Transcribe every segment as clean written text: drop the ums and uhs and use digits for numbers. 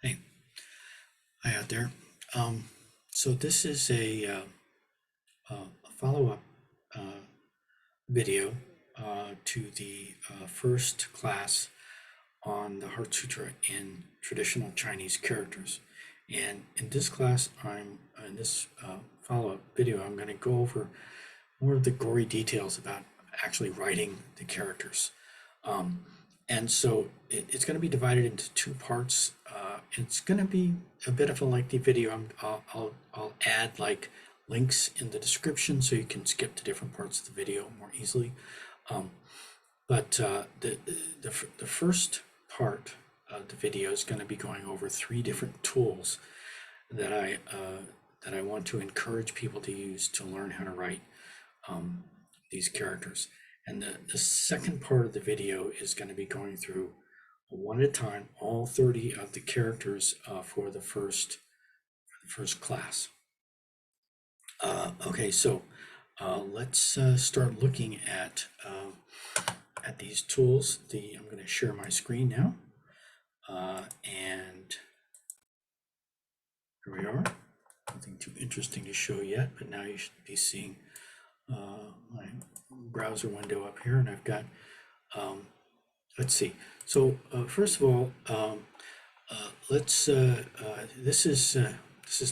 Hey, hi out there. So this is a follow-up video to the first class on the Heart Sutra in traditional Chinese characters. And in this class, in this follow-up video, I'm going to go over more of the gory details about actually writing the characters. And so it's going to be divided into two parts. It's going to be a bit of a lengthy video. I'll add like links in the description so you can skip to different parts of the video more easily. But the first part of the video is going to be going over 3 different tools that I want to encourage people to use to learn how to write these characters. And the second part of the video is going to be going through one at a time all 30 of the characters for the first class. Okay, so let's start looking at these tools. I'm going to share my screen now, and here we are. Nothing too interesting to show yet, but now you should be seeing my browser window up here, and I've got let's see. So first of all, let's this is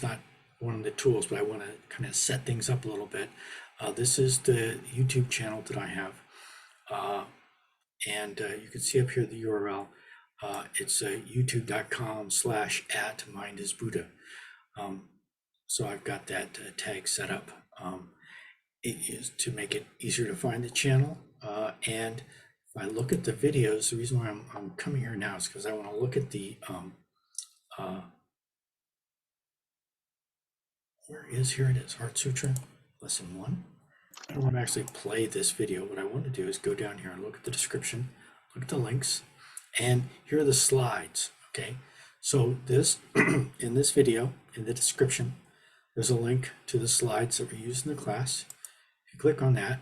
not one of the tools, but I want to kind of set things up a little bit. This is the YouTube channel that I have, and you can see up here the URL. It's youtube.com/@mindisbuddha. So I've got that tag set up. It is to make it easier to find the channel. And if I look at the videos, the reason why I'm coming here now is because I want to look at the here it is, Heart Sutra, lesson 1. I don't want to actually play this video. What I want to do is go down here and look at the description, look at the links, and here are the slides. Okay, so this in this video, in the description, there's a link to the slides that we use in the class. If you click on that,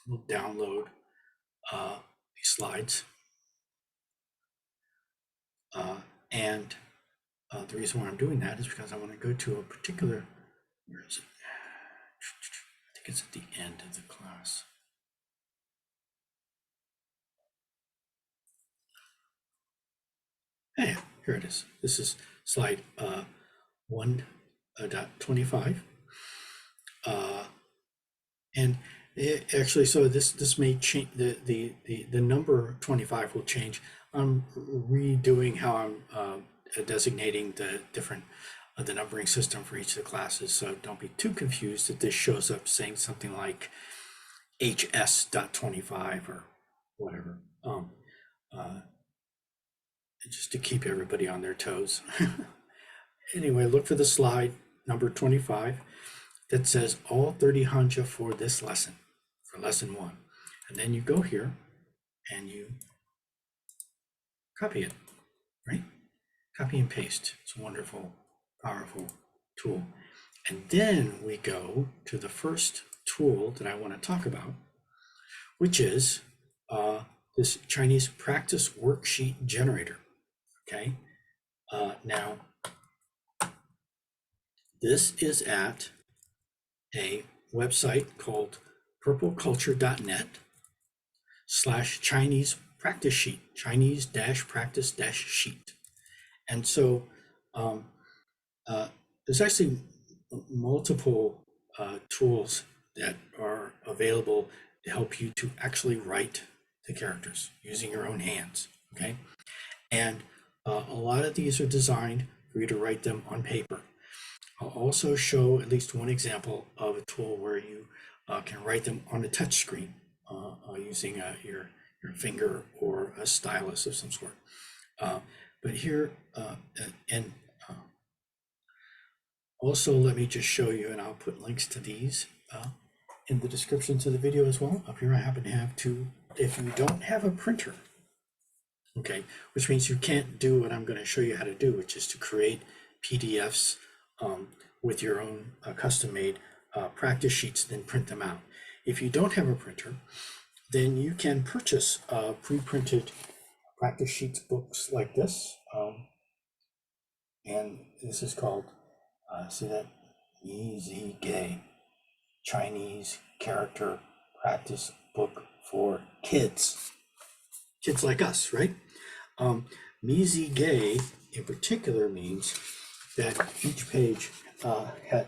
we'll download these slides. And the reason why I'm doing that is because I want to go to a particular, where is it? I think it's at the end of the class. Hey, here it is. This is slide 1.25. And actually, so this may change, the number 25 will change. I'm redoing how I'm designating the different the numbering system for each of the classes, so don't be too confused if this shows up saying something like HS.25 or whatever, just to keep everybody on their toes. Anyway, look for the slide number 25 that says all 30 hanja for this lesson, for lesson 1. And then you go here and you copy it, right? Copy and paste. It's a wonderful, powerful tool. And then we go to the first tool that I want to talk about, which is this Chinese practice worksheet generator. Okay. Now, this is at a website called purpleculture.net/Chinese practice sheet, Chinese-practice-sheet. And so there's actually multiple tools that are available to help you to actually write the characters using your own hands, okay? And a lot of these are designed for you to write them on paper. I'll also show at least one example of a tool where you can write them on a touch screen using your finger or a stylus of some sort. But here, also let me just show you, and I'll put links to these in the description to the video as well. Up here I happen to have 2. If you don't have a printer, okay, which means you can't do what I'm going to show you how to do, which is to create PDFs with your own custom-made practice sheets, then print them out. If you don't have a printer, then you can purchase pre-printed practice sheets books like this. And this is called, see that? Easy Gay Chinese Character Practice Book for Kids. Kids like us, right? Mizi Gay in particular means that each page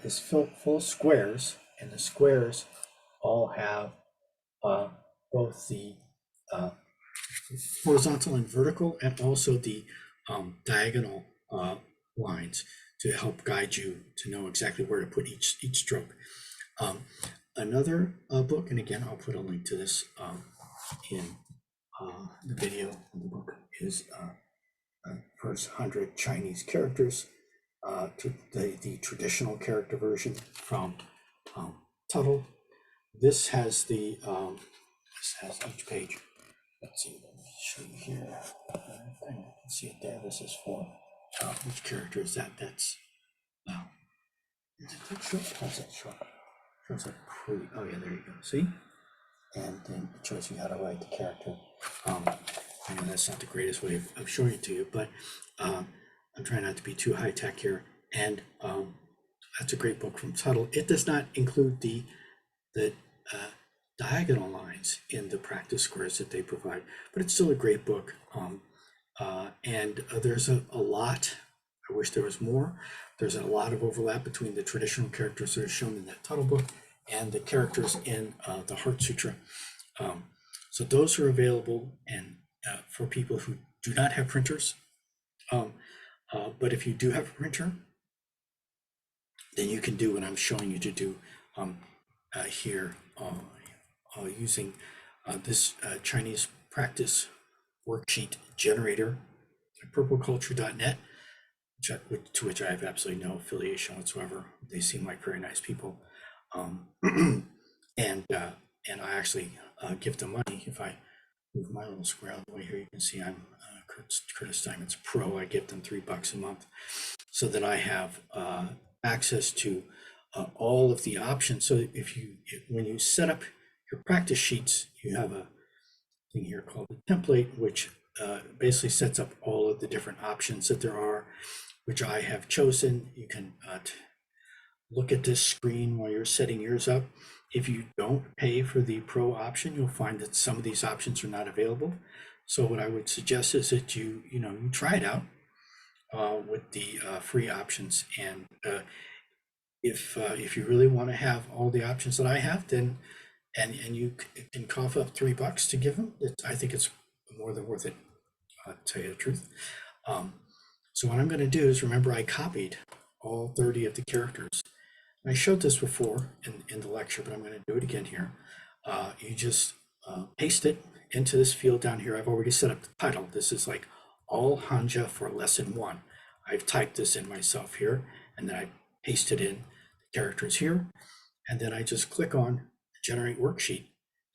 is full of squares, and the squares all have both the horizontal and vertical, and also the diagonal lines to help guide you to know exactly where to put each stroke. Another book, and again, I'll put a link to this in the video of the book, is First 100 Chinese Characters, to the traditional character version from Tuttle. This has the this has each page. Let's see, let me show you here. I think you can see it there. This is for which character is that? That's is it that short? How's that short? Shows up pretty. Oh yeah, there you go. See, and then it shows you how to write the character. I know that's not the greatest way of showing it to you, but I'm trying not to be too high tech here. And that's a great book from Tuttle. It does not include the diagonal lines in the practice squares that they provide, but it's still a great book. And there's a lot. I wish there was more. There's a lot of overlap between the traditional characters that are shown in that Tuttle book and the characters in the Heart Sutra. So those are available, and for people who do not have printers. But if you do have a printer, then you can do what I'm showing you to do here using this Chinese practice worksheet generator at purpleculture.net, to which I have absolutely no affiliation whatsoever. They seem like very nice people. And I actually give them money. If I move my little square out of the way here, you can see I'm Curtis Diamond's Pro. I give them $3 a month so that I have access to all of the options. So when you set up your practice sheets, you have a thing here called a template, which basically sets up all of the different options that there are, which I have chosen. You can look at this screen while you're setting yours up. If you don't pay for the Pro option, you'll find that some of these options are not available. So what I would suggest is that you try it out with the free options, and if you really want to have all the options that I have, then and you can cough up $3 to give them, I think it's more than worth it, to tell you the truth. So what I'm going to do is, remember, I copied all 30 of the characters. I showed this before in the lecture, but I'm going to do it again here. You just paste it into this field down here. I've already set up the title. This is like all Hanja for lesson 1. I've typed this in myself here, and then I pasted in the characters here, and then I just click on generate worksheet.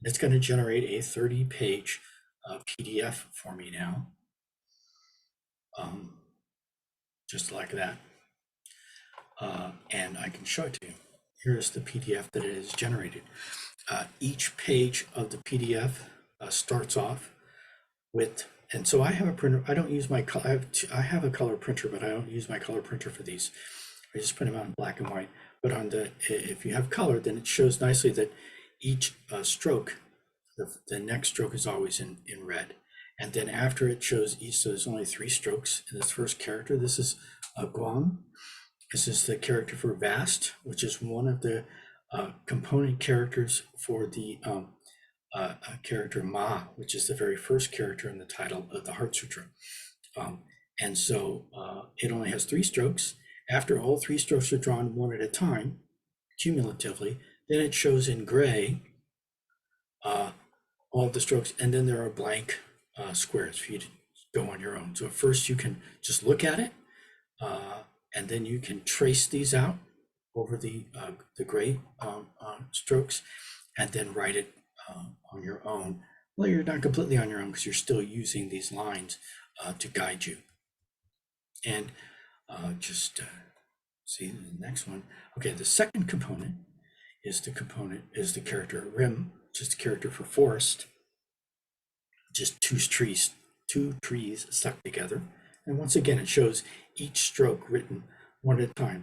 It's going to generate a 30-page PDF for me now, just like that. And I can show it to you. Here's the PDF that it has generated. Each page of the PDF starts off with, and so I have a printer. I don't use my color. I have a color printer, but I don't use my color printer for these. I just print them out in black and white. But if you have color, then it shows nicely that each stroke, the next stroke is always in red. And then after it shows each, so there's only 3 strokes in this first character. This is Guang. This is the character for vast, which is one of the component characters for the character Ma, which is the very first character in the title of the Heart Sutra. And so it only has 3 strokes. After all 3 strokes are drawn one at a time, cumulatively, then it shows in gray all the strokes, and then there are blank squares for you to go on your own. So first you can just look at it, and then you can trace these out over the gray strokes, and then write it on your own. Well, you're not completely on your own because you're still using these lines to guide you. And just see the next one. Okay, the second component is the character Rim, which is the character for forest. Just 2 trees two trees stuck together. And once again, it shows each stroke written one at a time.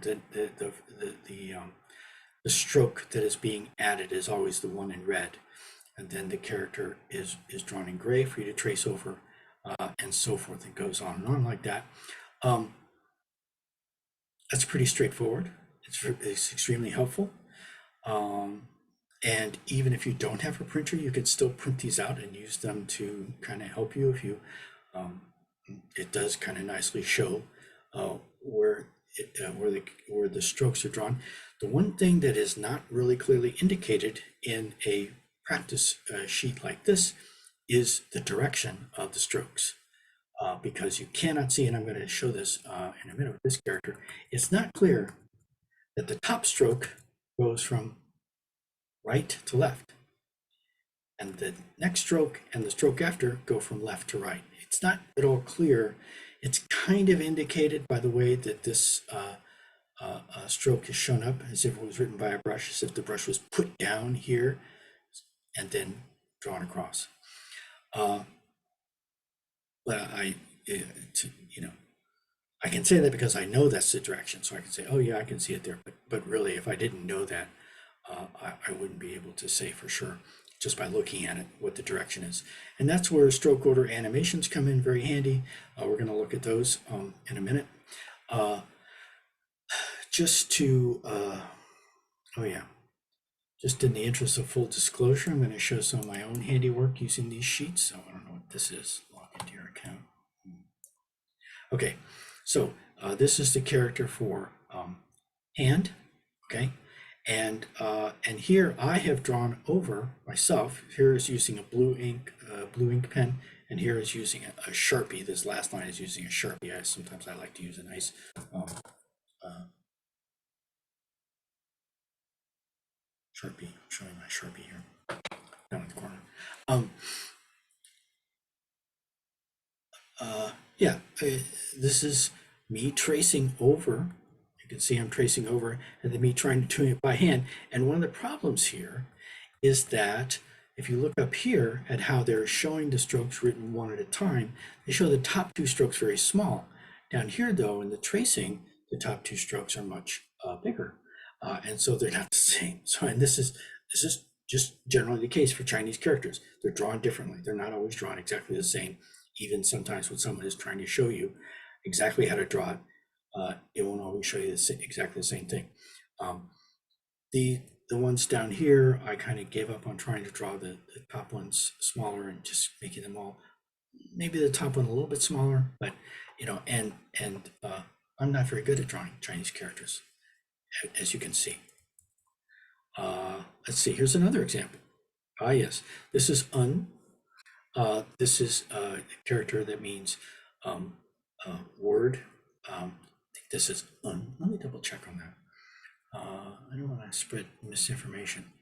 The stroke that is being added is always the one in red, and then the character is drawn in gray for you to trace over, and so forth. It goes on and on like that. That's pretty straightforward. It's extremely helpful. And even if you don't have a printer, you could still print these out and use them to kind of help you. If you, it does kind of nicely show where the strokes are drawn. The one thing that is not really clearly indicated in a practice sheet like this is the direction of the strokes, because you cannot see, and I'm going to show this in a minute with this character. It's not clear that the top stroke goes from right to left, and the next stroke and the stroke after go from left to right. It's not at all clear. It's kind of indicated by the way that this stroke is shown up, as if it was written by a brush, as if the brush was put down here and then drawn across. But I can say that because I know that's the direction, so I can say, oh yeah, I can see it there. But really, if I didn't know that, I wouldn't be able to say for sure just by looking at it what the direction is. And that's where stroke order animations come in very handy. We're going to look at those in a minute. Just to, just in the interest of full disclosure, I'm going to show some of my own handiwork using these sheets. So I don't know what this is. Log into your account. Okay, so this is the character for hand. Okay. And here I have drawn over myself. Here is using a blue ink pen, and here is using a Sharpie. This last line is using a Sharpie. Sometimes I like to use a nice Sharpie. I'm showing my Sharpie here down in the corner. This is me tracing over. You can see I'm tracing over, and then me trying to do it by hand. And one of the problems here is that if you look up here at how they're showing the strokes written one at a time, they show the top two strokes very small. Down here, though, in the tracing, the top two strokes are much bigger, and so they're not the same. So, and this is just generally the case for Chinese characters. They're drawn differently. They're not always drawn exactly the same. Even sometimes when someone is trying to show you exactly how to draw it, it won't always show you exactly the same thing. The ones down here, I kind of gave up on trying to draw the top ones smaller and just making them all, maybe the top one a little bit smaller, but and I'm not very good at drawing Chinese characters, as you can see. Let's see, here's another example. Yes, this is this is a character that means word. I think this is let me double check on that. I don't want to spread misinformation.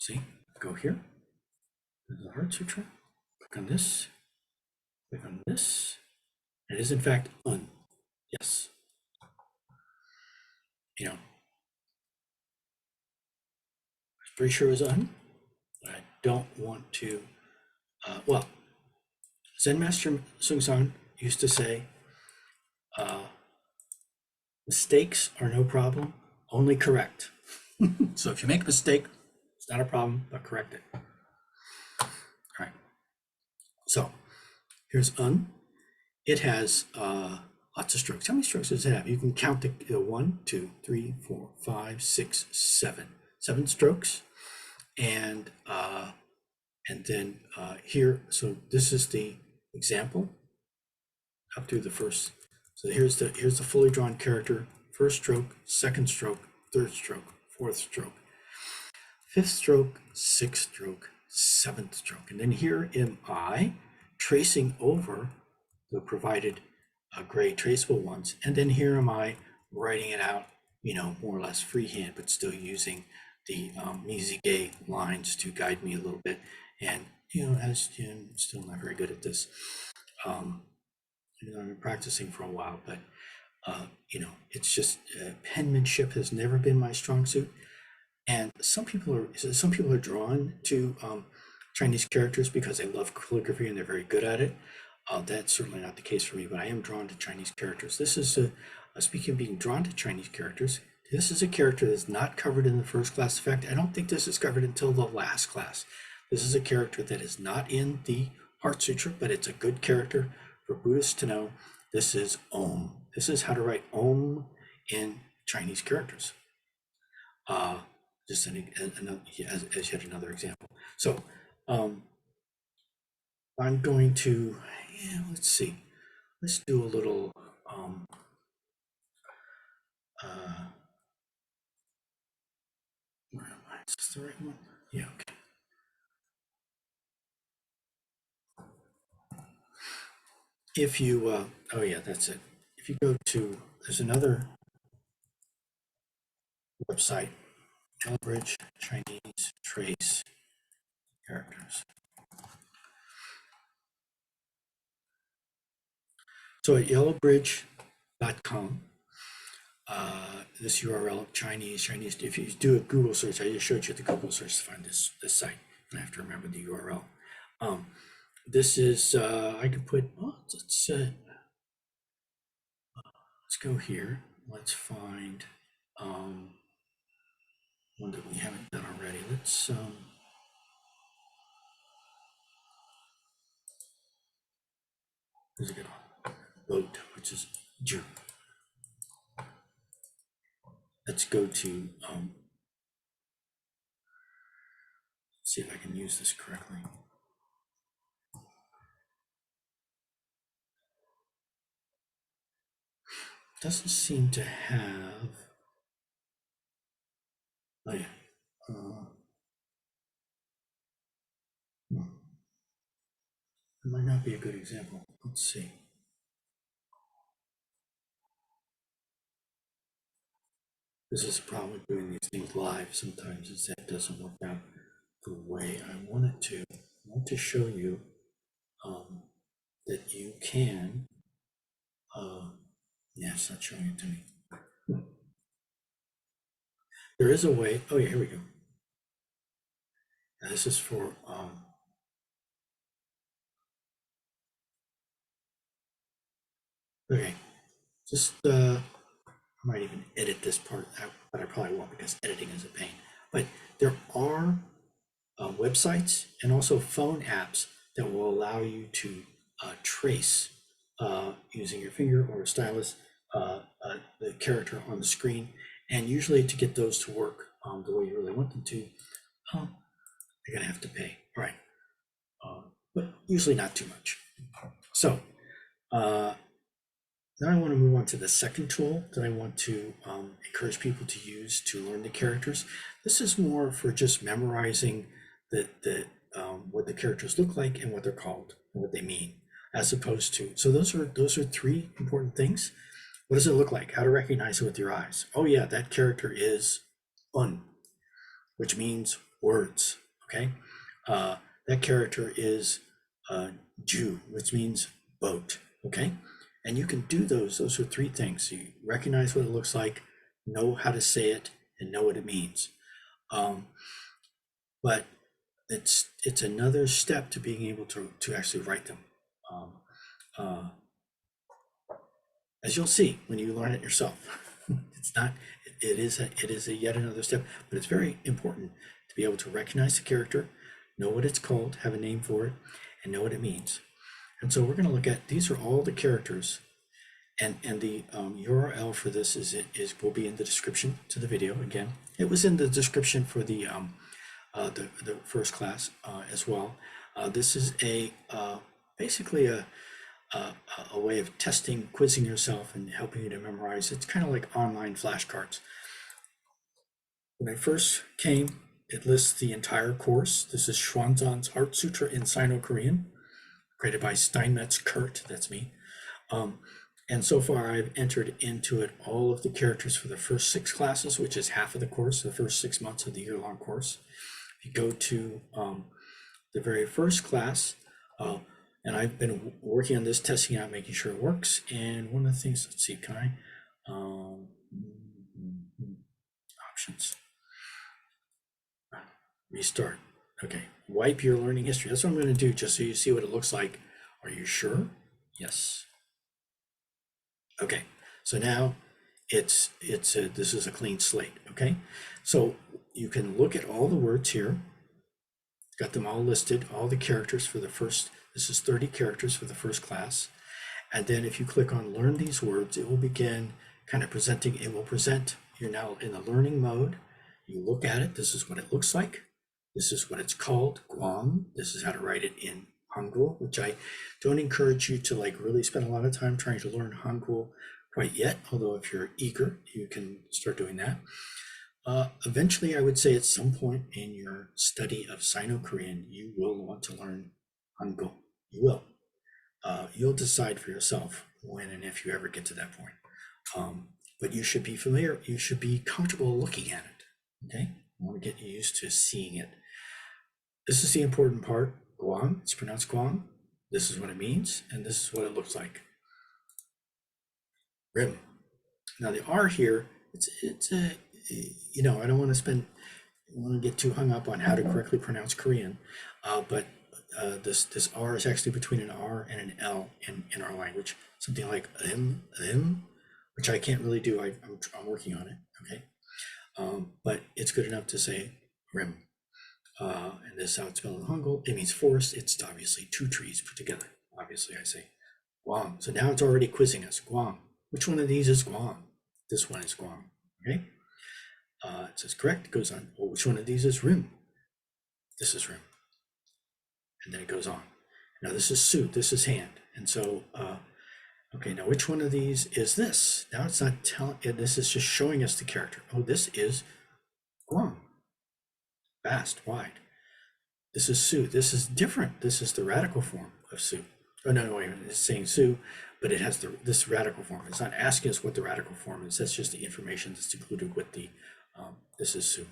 See, go here. There's the Heart Sutra. Click on this. Click on this. It is in fact Yes. I was pretty sure it was but I don't want to. Well, Zen Master Sung San used to say, mistakes are no problem, only correct. So if you make a mistake, it's not a problem, but correct it. All right. So here's It has lots of strokes. How many strokes does it have? You can count the 1, 2, 3, 4, 5, 6, 7. 7 strokes. And then here, so this is the example up through the first. So here's the fully drawn character, first stroke, second stroke, third stroke, fourth stroke, fifth stroke, sixth stroke, seventh stroke. And then here am I tracing over the provided gray traceable ones. And then here am I writing it out, more or less freehand, but still using the Mizige lines to guide me a little bit. And, as I'm still not very good at this. I've been practicing for a while, but it's just penmanship has never been my strong suit. And some people are drawn to Chinese characters because they love calligraphy and they're very good at it. That's certainly not the case for me, but I am drawn to Chinese characters. This is speaking of being drawn to Chinese characters, this is a character that's not covered in the first class. In fact, I don't think this is covered until the last class. This is a character that is not in the Heart Sutra, but it's a good character for Buddhists to know. This is Om. This is how to write Om in Chinese characters. Just as yet another example. So I'm going to, let's see, let's do a little, where am I? Is this the right one? Yeah, okay. If you, oh yeah, that's it. If you go to, there's another website, Elbridge Chinese Trace Characters. So at yellowbridge.com, this URL of Chinese, if you do a Google search, I just showed you the Google search to find this site. I have to remember the URL. This is, I could put, let's go here. Let's find one that we haven't done already. Let's, there's a good one. Boat, which is Jew. Let's go to, see if I can use this correctly. Doesn't seem to have, oh yeah. It might not be a good example. Let's see. This is a problem with doing these things live. Sometimes is that doesn't work out the way I want it to. I want to show you that you can, yeah, it's not showing it to me. There is a way, oh yeah, here we go. Now, this is for, okay, just, I might even edit this part out, but I probably won't because editing is a pain. But there are websites and also phone apps that will allow you to trace using your finger or a stylus the character on the screen. And usually to get those to work the way you really want them to, you're gonna have to pay, all right? But usually not too much. So now I want to move on to the second tool that I want to encourage people to use to learn the characters. This is more for just memorizing what the characters look like and what they're called and what they mean, as opposed to, so those are three important things. What does it look like? How to recognize it with your eyes. Oh yeah, that character is un, which means words, okay? That character is Jew, which means boat, okay? And you can do those are three things. You recognize what it looks like, know how to say it, and know what it means. But it's another step to being able to actually write them. As you'll see when you learn it yourself. It's not, it is a yet another step, but it's very important to be able to recognize the character, know what it's called, have a name for it, and know what it means. And so we're going to look at, these are all the characters, and the URL for this will be in the description to the video. Again, it was in the description for the first class as well. This is basically a way of testing, quizzing yourself, and helping you to memorize. It's kind of like online flashcards. When I first came, it lists the entire course. This is Xuanzang's Heart Sutra in Sino-Korean, created by Steinmetz Kurt, that's me. And so far I've entered into it all of the characters for the first 6 classes, which is half of the course, the first 6 months of the year-long course. If you go to the very first class, and I've been working on this, testing out, making sure it works. And one of the things, let's see, can I, options, restart. Okay, wipe your learning history. That's what I'm going to do, just so you see what it looks like. Are you sure? Yes. Okay, so now this is a clean slate. Okay, so you can look at all the words here. Got them all listed, all the characters for the first. This is 30 characters for the first class. And then if you click on learn these words, it will begin kind of presenting. It will present. You're now in the learning mode. You look at it. This is what it looks like. This is what it's called, Guang. This is how to write it in Hangul, which I don't encourage you to like really spend a lot of time trying to learn Hangul quite yet. Although if you're eager, you can start doing that. Eventually, I would say at some point in your study of Sino-Korean, you will want to learn Hangul. You will. You'll decide for yourself when and if you ever get to that point. But you should be familiar, you should be comfortable looking at it, okay? I want to get you used to seeing it. This is the important part. Guang, it's pronounced Guang. This is what it means, and this is what it looks like. Rim. Now the R here, it's a, you know, I don't want to get too hung up on how to correctly pronounce Korean, but this R is actually between an R and an L in our language. Something like which I can't really do. I'm working on it. Okay, but it's good enough to say rim. And this is how it's spelled in Hangul. It means forest. It's obviously two trees put together. Obviously, I say Guang. So now it's already quizzing us. Guang. Which one of these is Guang? This one is Guang. Okay. It says correct. It goes on. Well, which one of these is rim? This is rim. And then it goes on. Now this is su. This is hand. And so, okay. Now which one of these is this? Now it's not telling. This is just showing us the character. Oh, this is Guang. Vast, wide. This is su. This is different. This is the radical form of su. Oh no, wait a minute. It's saying su, but it has this radical form. It's not asking us what the radical form is. That's just the information that's included with the. This is su,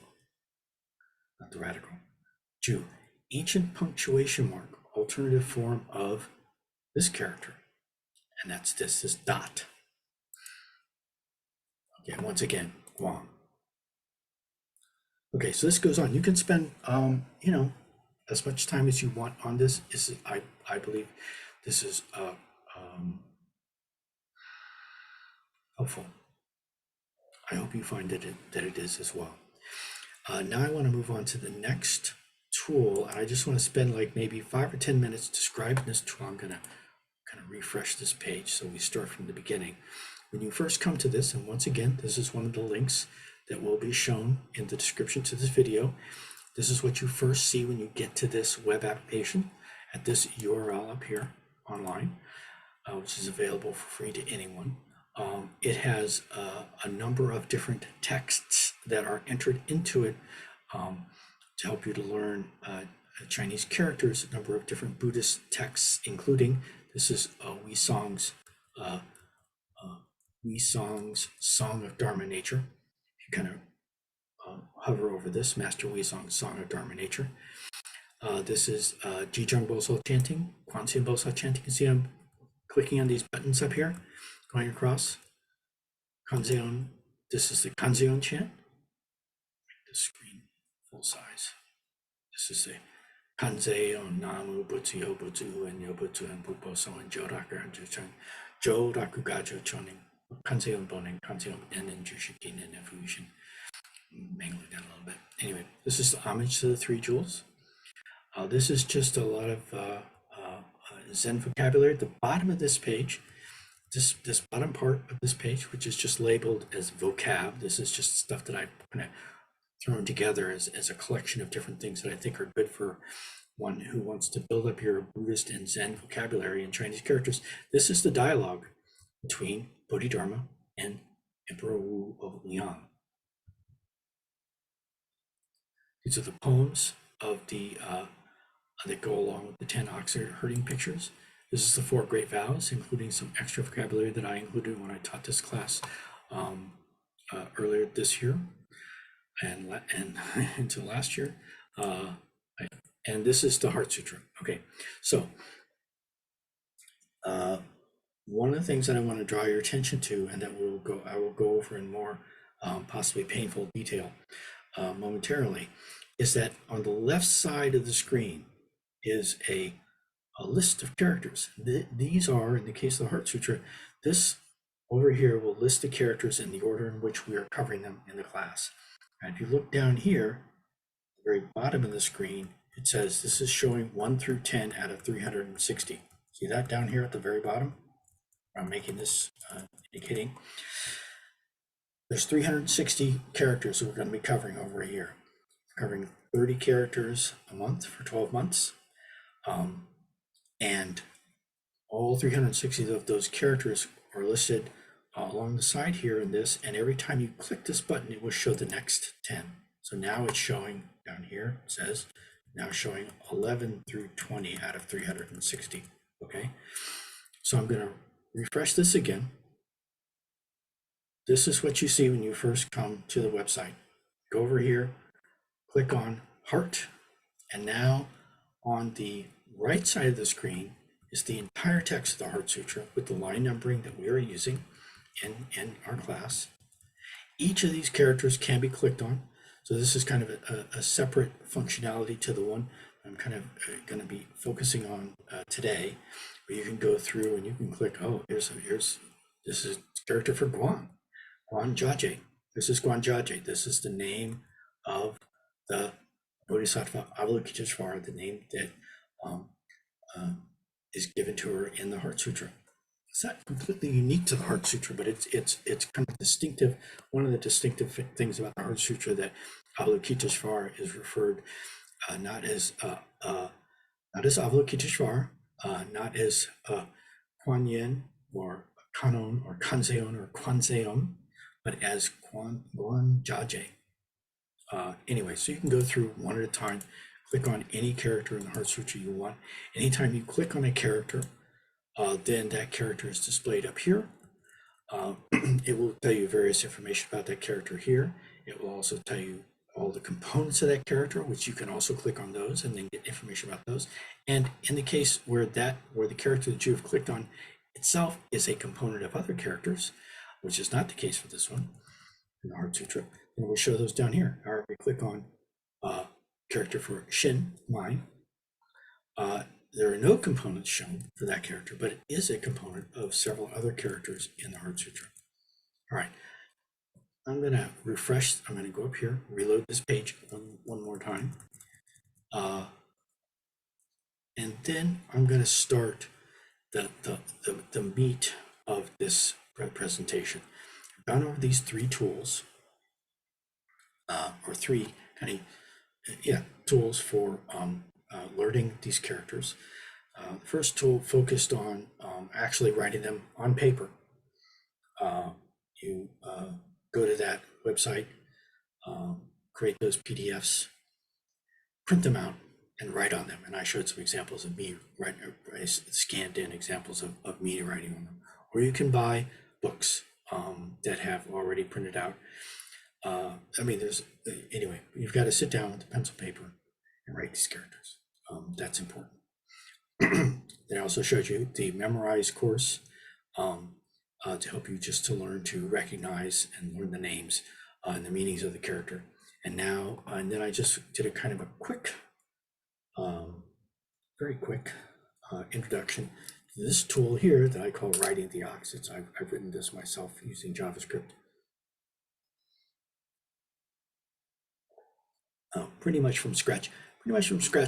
not the radical. Ju, ancient punctuation mark, alternative form of this character, and that's this dot. Okay, once again, Guang. Okay, so this goes on. You can spend, you know, as much time as you want on this. I believe this is helpful. I hope you find that it is as well. Now I want to move on to the next tool, and I just want to spend like maybe 5 or 10 minutes describing this tool. I'm going to kind of refresh this page so we start from the beginning. When you first come to this, and once again, this is one of the links that will be shown in the description to this video. This is what you first see when you get to this web application at this URL up here online, which is available for free to anyone. It has a number of different texts that are entered into it to help you to learn Chinese characters, a number of different Buddhist texts, including, this is Huisong's Song of Dharma Nature. If you kind of hover over this, Master Huisong's Song of Dharma Nature. This is Jijang Boso chanting, Kwanzaa Boso chanting. You see I'm clicking on these buttons up here, going across. Kanzeon, this is the Kanzeon chant. The screen full size. This is the Kanzeon Namu Butsu Yobutsu and Yobutsu and Buboso and Joraku and Juchang, Joraku Gajo Choning, Kanzeon Boning, Kanzeon and then Jushikin and Efusion. Mangling that a little bit. Anyway, this is the homage to the three jewels. This is just a lot of Zen vocabulary at the bottom of this page. This bottom part of this page, which is just labeled as vocab. This is just stuff that I've kind of thrown together as a collection of different things that I think are good for one who wants to build up your Buddhist and Zen vocabulary and Chinese characters. This is the dialogue between Bodhidharma and Emperor Wu of Liang. These are the poems of the that go along with the 10 oxen herding pictures. This is the 4 great vows, including some extra vocabulary that I included when I taught this class earlier this year and until last year. And this is the Heart Sutra. Okay, so one of the things that I want to draw your attention to, and that I will go over in more possibly painful detail momentarily, is that on the left side of the screen is a list of characters. These are, in the case of the Heart Sutra, this over here will list the characters in the order in which we are covering them in the class. And if you look down here, at the very bottom of the screen, it says this is showing 1 through 10 out of 360. See that down here at the very bottom? I'm making this indicating there's 360 characters that we're going to be covering over a year. Covering 30 characters a month for 12 months. And all 360 of those characters are listed along the side here in this, and every time you click this button, it will show the next 10. So now it's showing down here, it says, now showing 11 through 20 out of 360, okay? So I'm gonna refresh this again. This is what you see when you first come to the website. Go over here, click on Heart, and now on the right side of the screen is the entire text of the Heart Sutra with the line numbering that we are using in our class. Each of these characters can be clicked on. So this is kind of a separate functionality to the one I'm kind of going to be focusing on today, where you can go through and you can click, oh, this is character for Guan Jaje. This is Guan Jaje. This is the name of the Bodhisattva Avalokiteshvara, the name that is given to her in the Heart Sutra. It's not completely unique to the Heart Sutra, but it's kind of distinctive. One of the distinctive things about the Heart Sutra that Avalokiteshvara is referred not as Avalokiteshvara, not as Kuan Yin or Kanon or Kanzeon or Kwanzeon, but as Guan Jaje. Anyway, so you can go through one at a time, click on any character in the Heart Sutra you want. Anytime you click on a character, then that character is displayed up here. It will tell you various information about that character here. It will also tell you all the components of that character, which you can also click on those and then get information about those. And in the case where the character that you have clicked on itself is a component of other characters, which is not the case for this one in the Heart Sutra, and we'll show those down here. However, we click on character for Shin, mine. There are no components shown for that character, but it is a component of several other characters in the Heart Sutra. All right, I'm going to refresh. I'm going to go up here, reload this page one more time. And then I'm going to start the meat of this presentation. I've gone over these three tools, or three kind of tools for learning these characters. The first tool focused on actually writing them on paper. You go to that website, create those PDFs, print them out, and write on them. And I showed some examples of me writing, I scanned in examples of me writing on them. Or you can buy books that have already printed out. Anyway, you've got to sit down with the pencil paper and write these characters. That's important. Then I also showed you the Memrise Course to help you just to learn to recognize and learn the names and the meanings of the character. And then I just did a kind of a quick, very quick introduction to this tool here that I call writing the opposites. I've written this myself using JavaScript. Pretty much from scratch,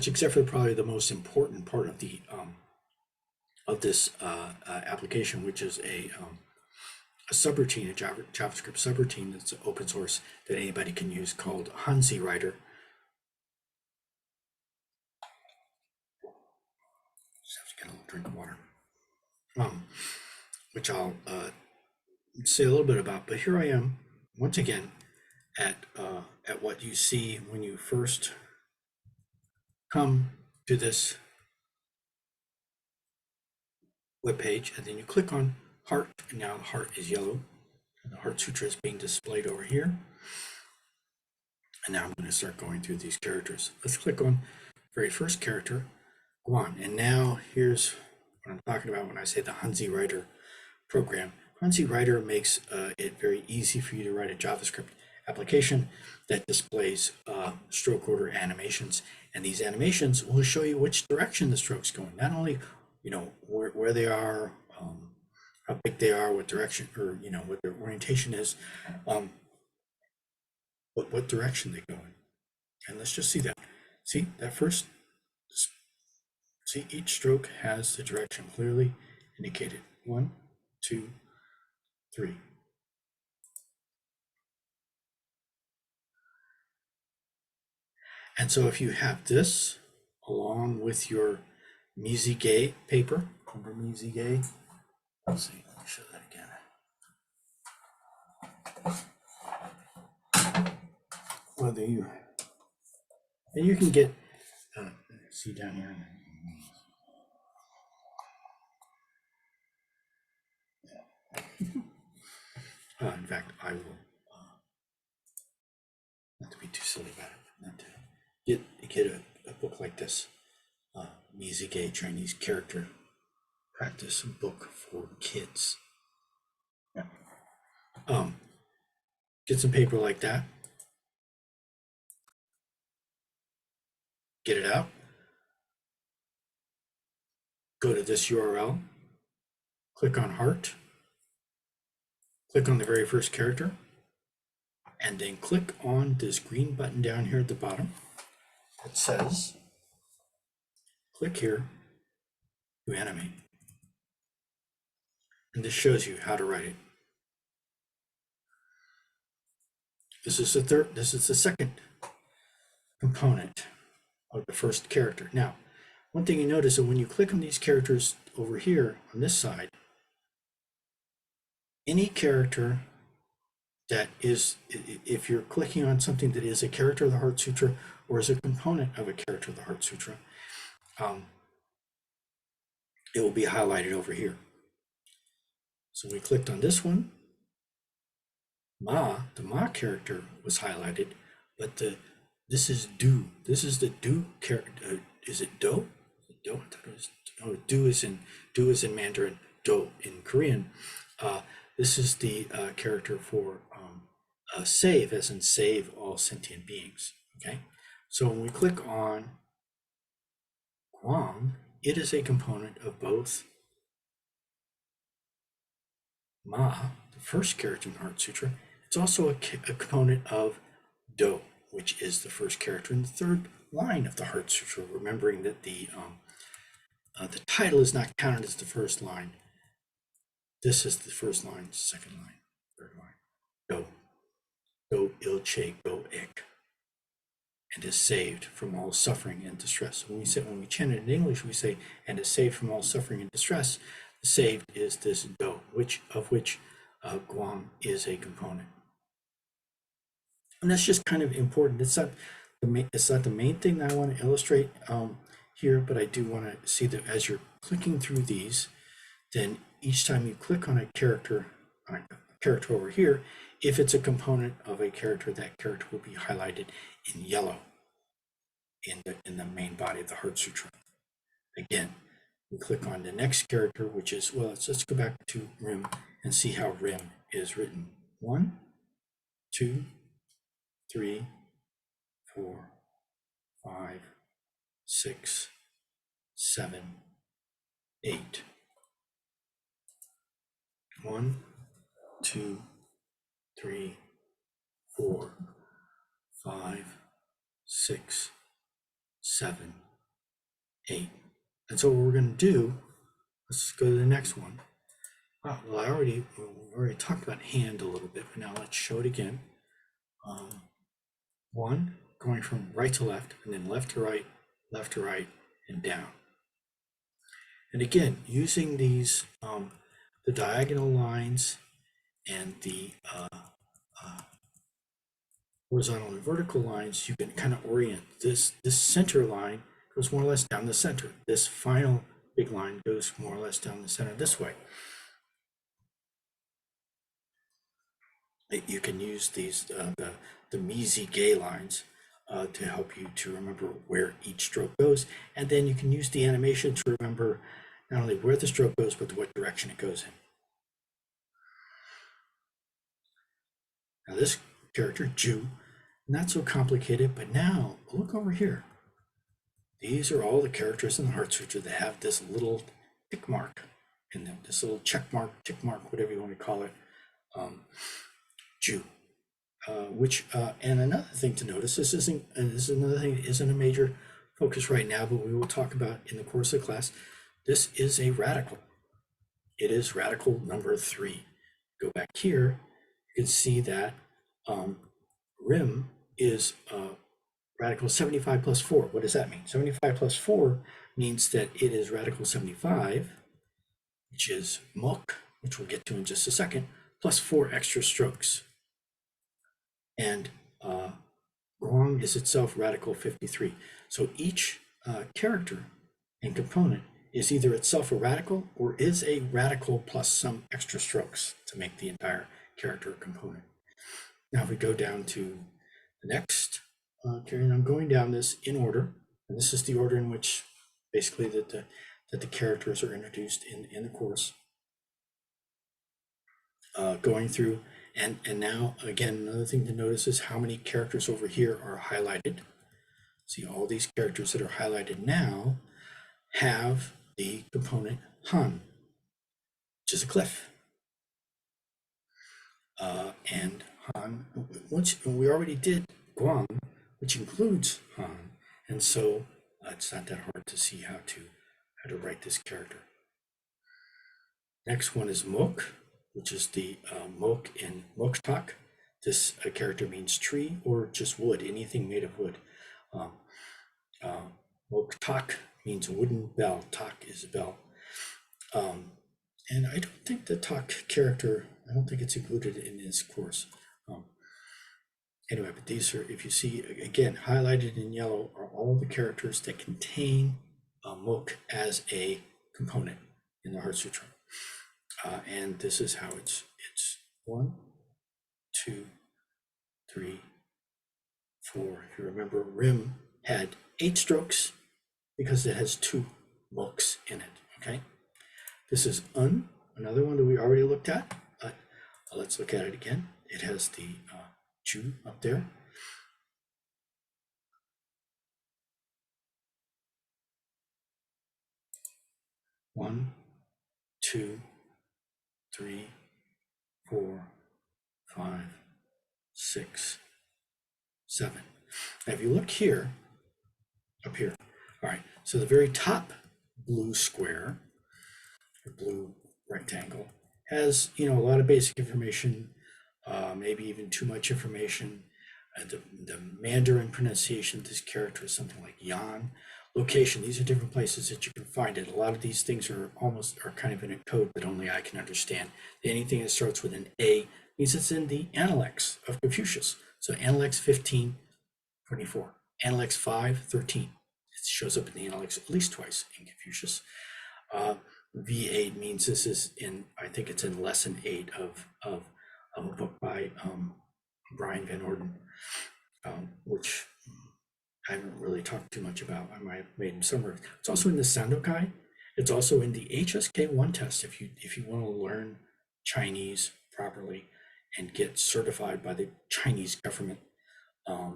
except for probably the most important part of the of this application, which is a subroutine, a JavaScript subroutine that's open source that anybody can use, called Hanzi Writer. Just have to get a little drink of water, which I'll say a little bit about. But here I am once again at what you see when you first come to this web page, and then you click on Heart, and now the heart is yellow, and the Heart Sutra is being displayed over here. And now I'm going to start going through these characters. Let's click on the very first character, Guan. And now here's what I'm talking about when I say the Hanzi Writer program. Hanzi Writer makes it very easy for you to write a JavaScript application that displays stroke order animations, and these animations will show you which direction the stroke's going. Not only, you know, where they are, how big they are, what direction, or you know, what their orientation is, what direction they go in. And let's just see that. See that first. See, each stroke has the direction clearly indicated. 1, 2, 3. And so if you have this along with your Memrise paper, remember Memrise? Let's see, let me show that again. Whether you, and you can get, see down here. In fact, I will, not to be too silly about it, not to get a book like this, Memrise Chinese Character Practice Book for Kids. Yeah. Get some paper like that. Get it out. Go to this URL. Click on Heart. Click on the very first character, and then click on this green button down here at the bottom that says, click here to animate. And this shows you how to write it. This is the second component of the first character. Now, one thing you notice is when you click on these characters over here on this side, any character that is, if you're clicking on something that is a character of the Heart Sutra or is a component of a character of the Heart Sutra, it will be highlighted over here. So we clicked on this one. The Ma character was highlighted, but this is Do. This is the Do character. Is it Do? Do? I thought it was, no, Do is in Mandarin, Do in Korean. This is the character for save, as in save all sentient beings. Okay, so when we click on Guang, it is a component of both Ma, the first character in the Heart Sutra. It's also a component of Do, which is the first character in the third line of the Heart Sutra. Remembering that the title is not counted as the first line. This is the first line, second line, third line. Yo ilche go ek, and is saved from all suffering and distress. When we chant it in English, we say, and is saved from all suffering and distress. The saved is this Do, which Guang is a component. And that's just kind of important. It's not the main thing that I want to illustrate here, but I do want to see that as you're clicking through these, then each time you click on a character over here, if it's a component of a character, that character will be highlighted in yellow in the main body of the Heart Sutra. Again, we click on the next character, which is, well, let's go back to Rim and see how Rim is written. 1, 2, 3, 4, 5, 6, 7, 8. 1, 2, 3, 4, 5, 6, 7, 8. And so what we're going to do, let's go to the next one. Well, we already talked about hand a little bit, but now let's show it again. 1, going from right to left, and then left to right, and down. And again, using these, the diagonal lines and the horizontal and vertical lines, you can kind of orient. This center line goes more or less down the center. This final big line goes more or less down the center this way. You can use these the Memrise lines to help you to remember where each stroke goes, and then you can use the animation to remember not only where the stroke goes, but what direction it goes in. Now this character, Ju. Not so complicated, but now look over here. These are all the characters in the Heart Sutra that have this little tick mark in them, this little check mark, tick mark, whatever you want to call it, Ju. And another thing to notice, this is another thing that isn't a major focus right now, but we will talk about in the course of class. This is a radical. It is radical number 3. Go back here, you can see that Rim is radical 75 plus 4. What does that mean? 75 plus 4 means that it is radical 75, which is Mok, which we'll get to in just a second, plus 4 extra strokes. And Guang is itself radical 53. So each character and component is either itself a radical or is a radical plus some extra strokes to make the entire character component. Now if we go down to the next, and I'm going down this in order, and this is the order in which basically that the characters are introduced in the course. Going through, and now again, another thing to notice is how many characters over here are highlighted. See, all these characters that are highlighted now have the component Han, which is a cliff. And Han, we already did Guang, which includes Han, and so it's not that hard to see how to write this character. Next one is Mok, which is the Mok in Moktak. This character means tree or just wood, anything made of wood. Moktak means wooden bell. Tak is a bell. And I don't think the Tak character, I don't think it's included in this course. Anyway, but these are, if you see, again, highlighted in yellow are all the characters that contain Mok as a component in the Heart Sutra. And this is how it's 1, 2, 3, 4. If you remember, Rim had 8 strokes because it has 2 Moks in it, okay? This is another one that we already looked at. Let's look at it again. It has the Ju up there. One, 2, 3, 4, 5, 6, 7. Now, if you look here, up here, all right, so the very top blue square, or blue rectangle, has, a lot of basic information, maybe even too much information. The Mandarin pronunciation of this character is something like Yan. Location, these are different places that you can find it. A lot of these things are kind of in a code that only I can understand. Anything that starts with an A means it's in the Analects of Confucius. So Analects 15:24, Analects 5:13. It shows up in the Analects at least twice in Confucius. V8 means this is in, I think it's in lesson 8 of a book by Brian Van Orden, which I haven't really talked too much about. I might have made him summary. It's also in the Sandokai. It's also in the HSK1 test if you want to learn Chinese properly and get certified by the Chinese government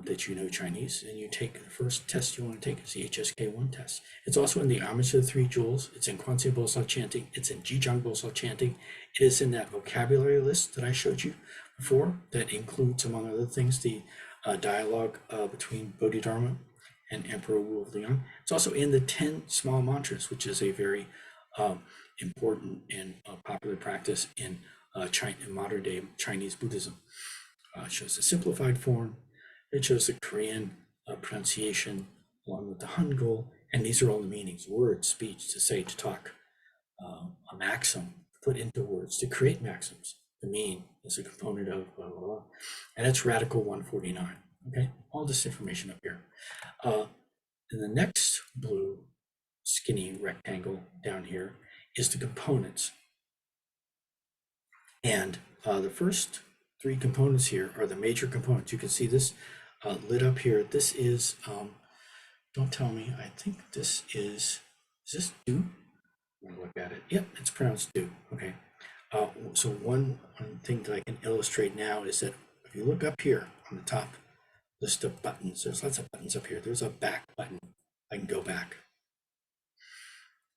that you know Chinese, and you take the first test you want to take is the HSK1 test. It's also in the Homage of the Three Jewels. It's in Kwanzaa Bosal chanting. It's in Jijang Bosal chanting. It is in that vocabulary list that I showed you before that includes, among other things, the dialogue between Bodhidharma and Emperor Wu of Liang. It's also in the 10 small mantras, which is a very important and popular practice in modern day Chinese Buddhism. It shows the simplified form. It shows the Korean pronunciation along with the Hangul, and these are all the meanings: word, speech, to say, to talk, a maxim, put into words, to create maxims. The mean is a component of blah, blah, blah. And it's radical 149. Okay, all this information up here. And the next blue skinny rectangle down here is the components. And the first 3 components here are the major components. You can see this lit up here. This is, don't tell me, I think this is this do? I'm gonna look at it. Yep, it's pronounced do. Okay. So one thing that I can illustrate now is that if you look up here on the top list of buttons, there's lots of buttons up here. There's a back button. I can go back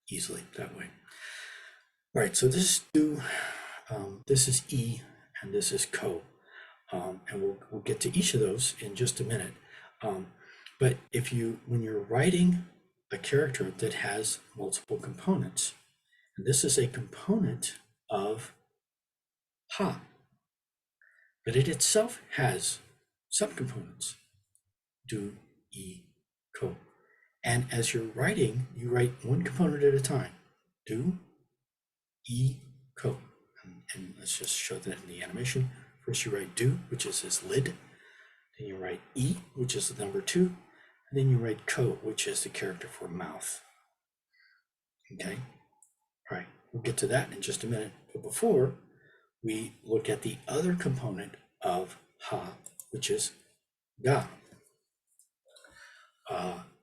easily that way. All right, so this is do, this is E, and this is ko. And we'll get to each of those in just a minute. But when you're writing a character that has multiple components, and this is a component of ha, but it itself has subcomponents, do, e, ko. And as you're writing, you write one component at a time, do, e, ko. And let's just show that in the animation. First you write do, which is this lid. Then you write e, which is the number 2. And then you write ko, which is the character for mouth. Okay, all right, we'll get to that in just a minute. But before, we look at the other component of ha, which is ga.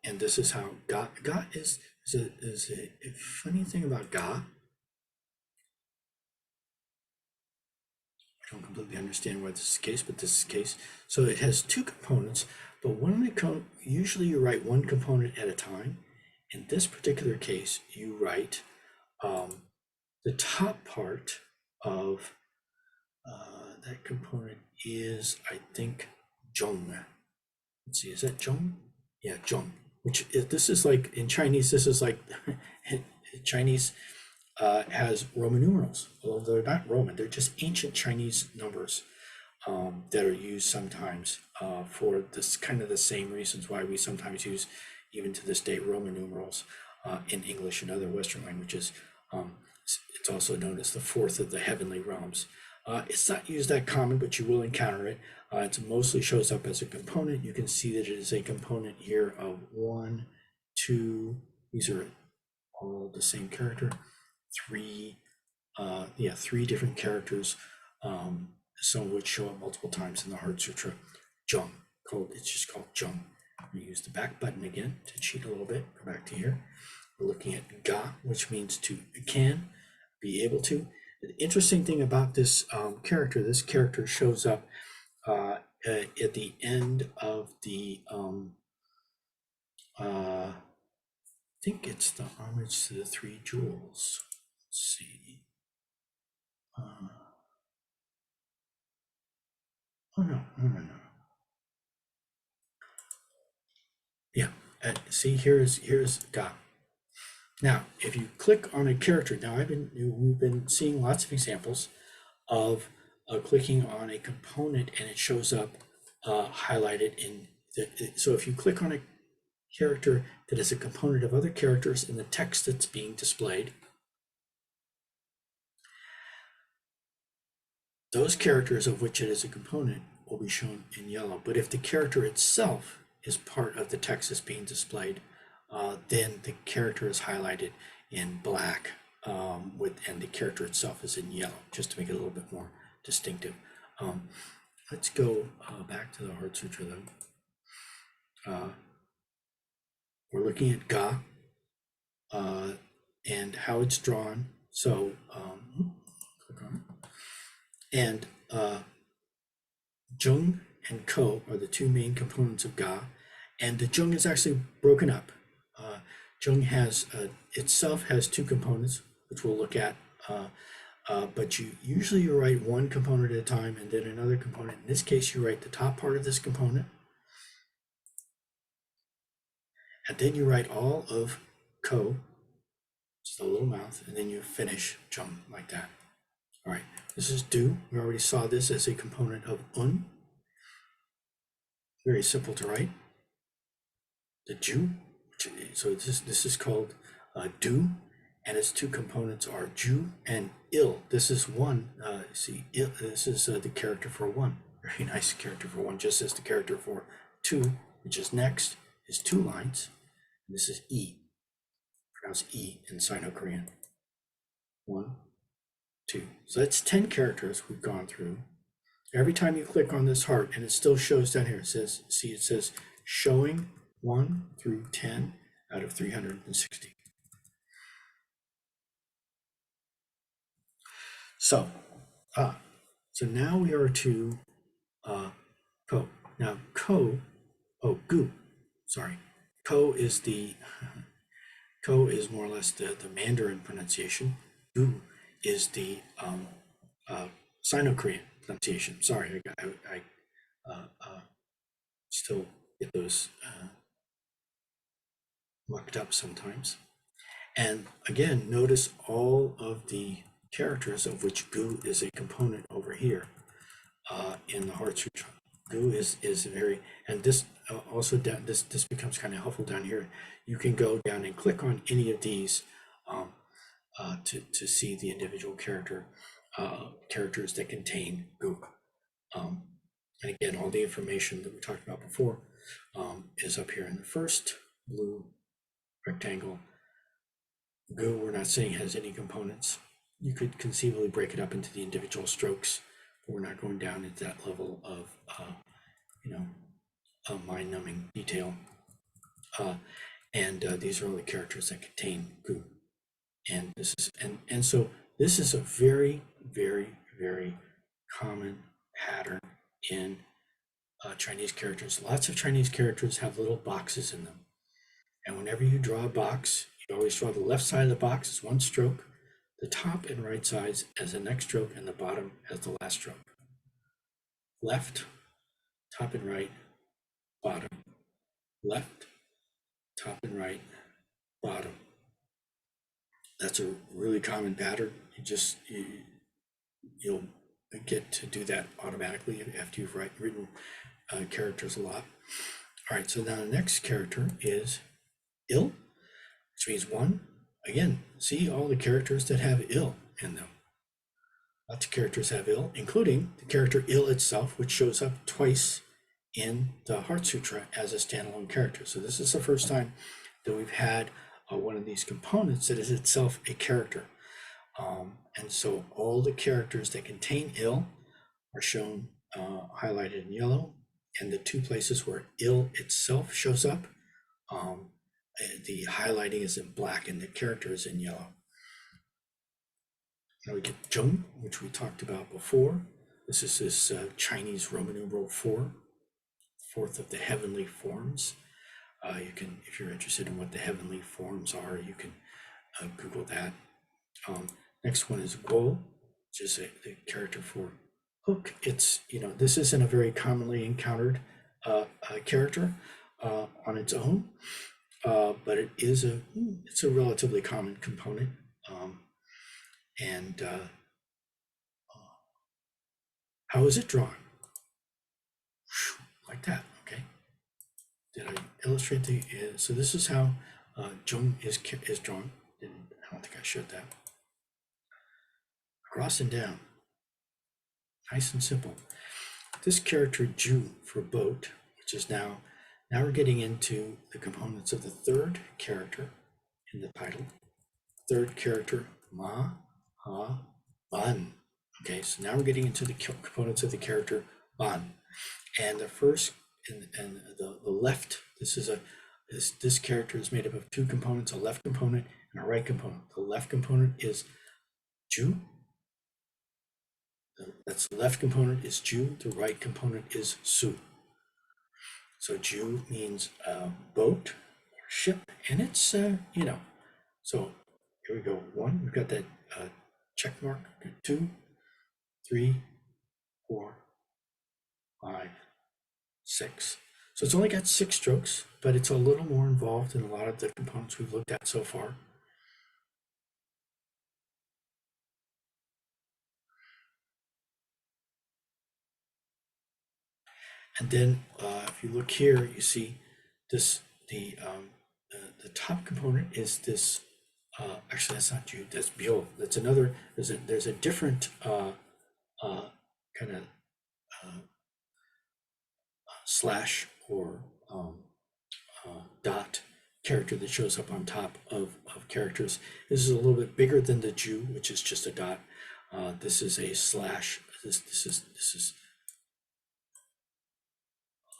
And this is how ga is a funny thing about ga. I don't completely understand why this is the case, but this is the case. So it has 2 components, but usually you write one component at a time. In this particular case, you write the top part of that component is, I think, zhong. Let's see, is that zhong? Yeah, zhong. Which this is like in Chinese. This is like Chinese has Roman numerals, although they're not Roman. They're just ancient Chinese numbers that are used sometimes for this kind of the same reasons why we sometimes use, even to this day, Roman numerals in English and other Western languages. It's also known as the 4th of the heavenly realms. It's not used that common, but you will encounter it. It mostly shows up as a component. You can see that it is a component here of 1, 2. These are all the same character. 3, 3 different characters, some of which show up multiple times in the Heart Sutra. Zhong, it's just called zhong. We use the back button again to cheat a little bit. Go back to here. We're looking at ga, which means to can, be able to. The interesting thing about this character shows up at the end of the I think it's the homage to the 3 jewels. Let's see. No. Yeah, see, here's ga. Now, if you click on a character, we've been seeing lots of examples of clicking on a component and it shows up highlighted in so if you click on a character that is a component of other characters in the text that's being displayed, those characters of which it is a component will be shown in yellow. But if the character itself is part of the text that's being displayed, then the character is highlighted in black, and the character itself is in yellow, just to make it a little bit more distinctive. Let's go back to the Heart Sutra then. We're looking at ga and how it's drawn. So click on it. And zhong and ko are the 2 main components of ga, and the zhong is actually broken up. Zhong has itself has 2 components, which we'll look at, but you usually write one component at a time and then another component. In this case, you write the top part of this component, and then you write all of ko, just a little mouth, and then you finish zhong like that. All right, this is do. We already saw this as a component of un. Very simple to write. The ju, so this is called do, and its 2 components are ju and il. This is 1. See, il, this is the character for 1. Very nice character for 1, just as the character for 2, which is next, is 2 lines. And this is e, pronounced e in Sino-Korean. 1, 2. So that's 10 characters we've gone through. Every time you click on this heart, and it still shows down here, it says showing 1 through 10 out of 360. So now we are to ko. Now ko, gu, sorry. Ko is the ko is more or less the Mandarin pronunciation. Gu is the Sino-Korean pronunciation. Sorry, I still get those mucked up sometimes. And again, notice all of the characters of which gu is a component over here in the Heart Sutra. Gu is very, and this also down, this becomes kind of helpful down here. You can go down and click on any of these to see the individual characters that contain gu. And again, all the information that we talked about before is up here in the first blue rectangle. Gu, we're not saying has any components. You could conceivably break it up into the individual strokes, but we're not going down into that level of, mind-numbing detail. These are all the characters that contain gu. And this is, and so this is a very, very, very common pattern in Chinese characters. Lots of Chinese characters have little boxes in them. And whenever you draw a box, you always draw the left side of the box as one stroke, the top and right sides as the next stroke, and the bottom as the last stroke. Left, top and right, bottom. Left, top and right, bottom. That's a really common pattern. You'll get to do that automatically after you've written characters a lot. All right, so now the next character is il, which means one. Again, see all the characters that have il in them. Lots of characters have il, including the character il itself, which shows up twice in the Heart Sutra as a standalone character. So this is the first time that we've had one of these components that is itself a character. And so all the characters that contain il are shown highlighted in yellow, and the two places where il itself shows up, the highlighting is in black and the character is in yellow. Now we get zheng, which we talked about before. This is this Chinese Roman numeral 4, fourth of the heavenly forms. You can, if you're interested in what the heavenly forms are, you can Google that. Next one is guo, which is the character for hook. It's, this isn't a very commonly encountered character on its own, but it's a relatively common component. How is it drawn? Like that, okay? Did I illustrate the, so this is how zheng is drawn. I don't think I showed that. Across and down, nice and simple. This character ju for boat, which is now we're getting into the components of the third character in the title. Third character, ma, ha, ban. Okay, so now we're getting into the components of the character ban. And the first and the left, this character is made up of two components, a left component and a right component. The left component is ju. That's the left component is ju, the right component is su. So ju means boat or ship, and it's so here we go. 1, we've got that check mark. 2, 3, 4, 5, 6. So it's only got 6 strokes, but it's a little more involved than a lot of the components we've looked at so far. And then if you look here, you see this, the top component is this, actually that's not ju, that's bio. That's another, there's a different kind of slash or dot character that shows up on top of characters. This is a little bit bigger than the ju, which is just a dot. This is a slash. This is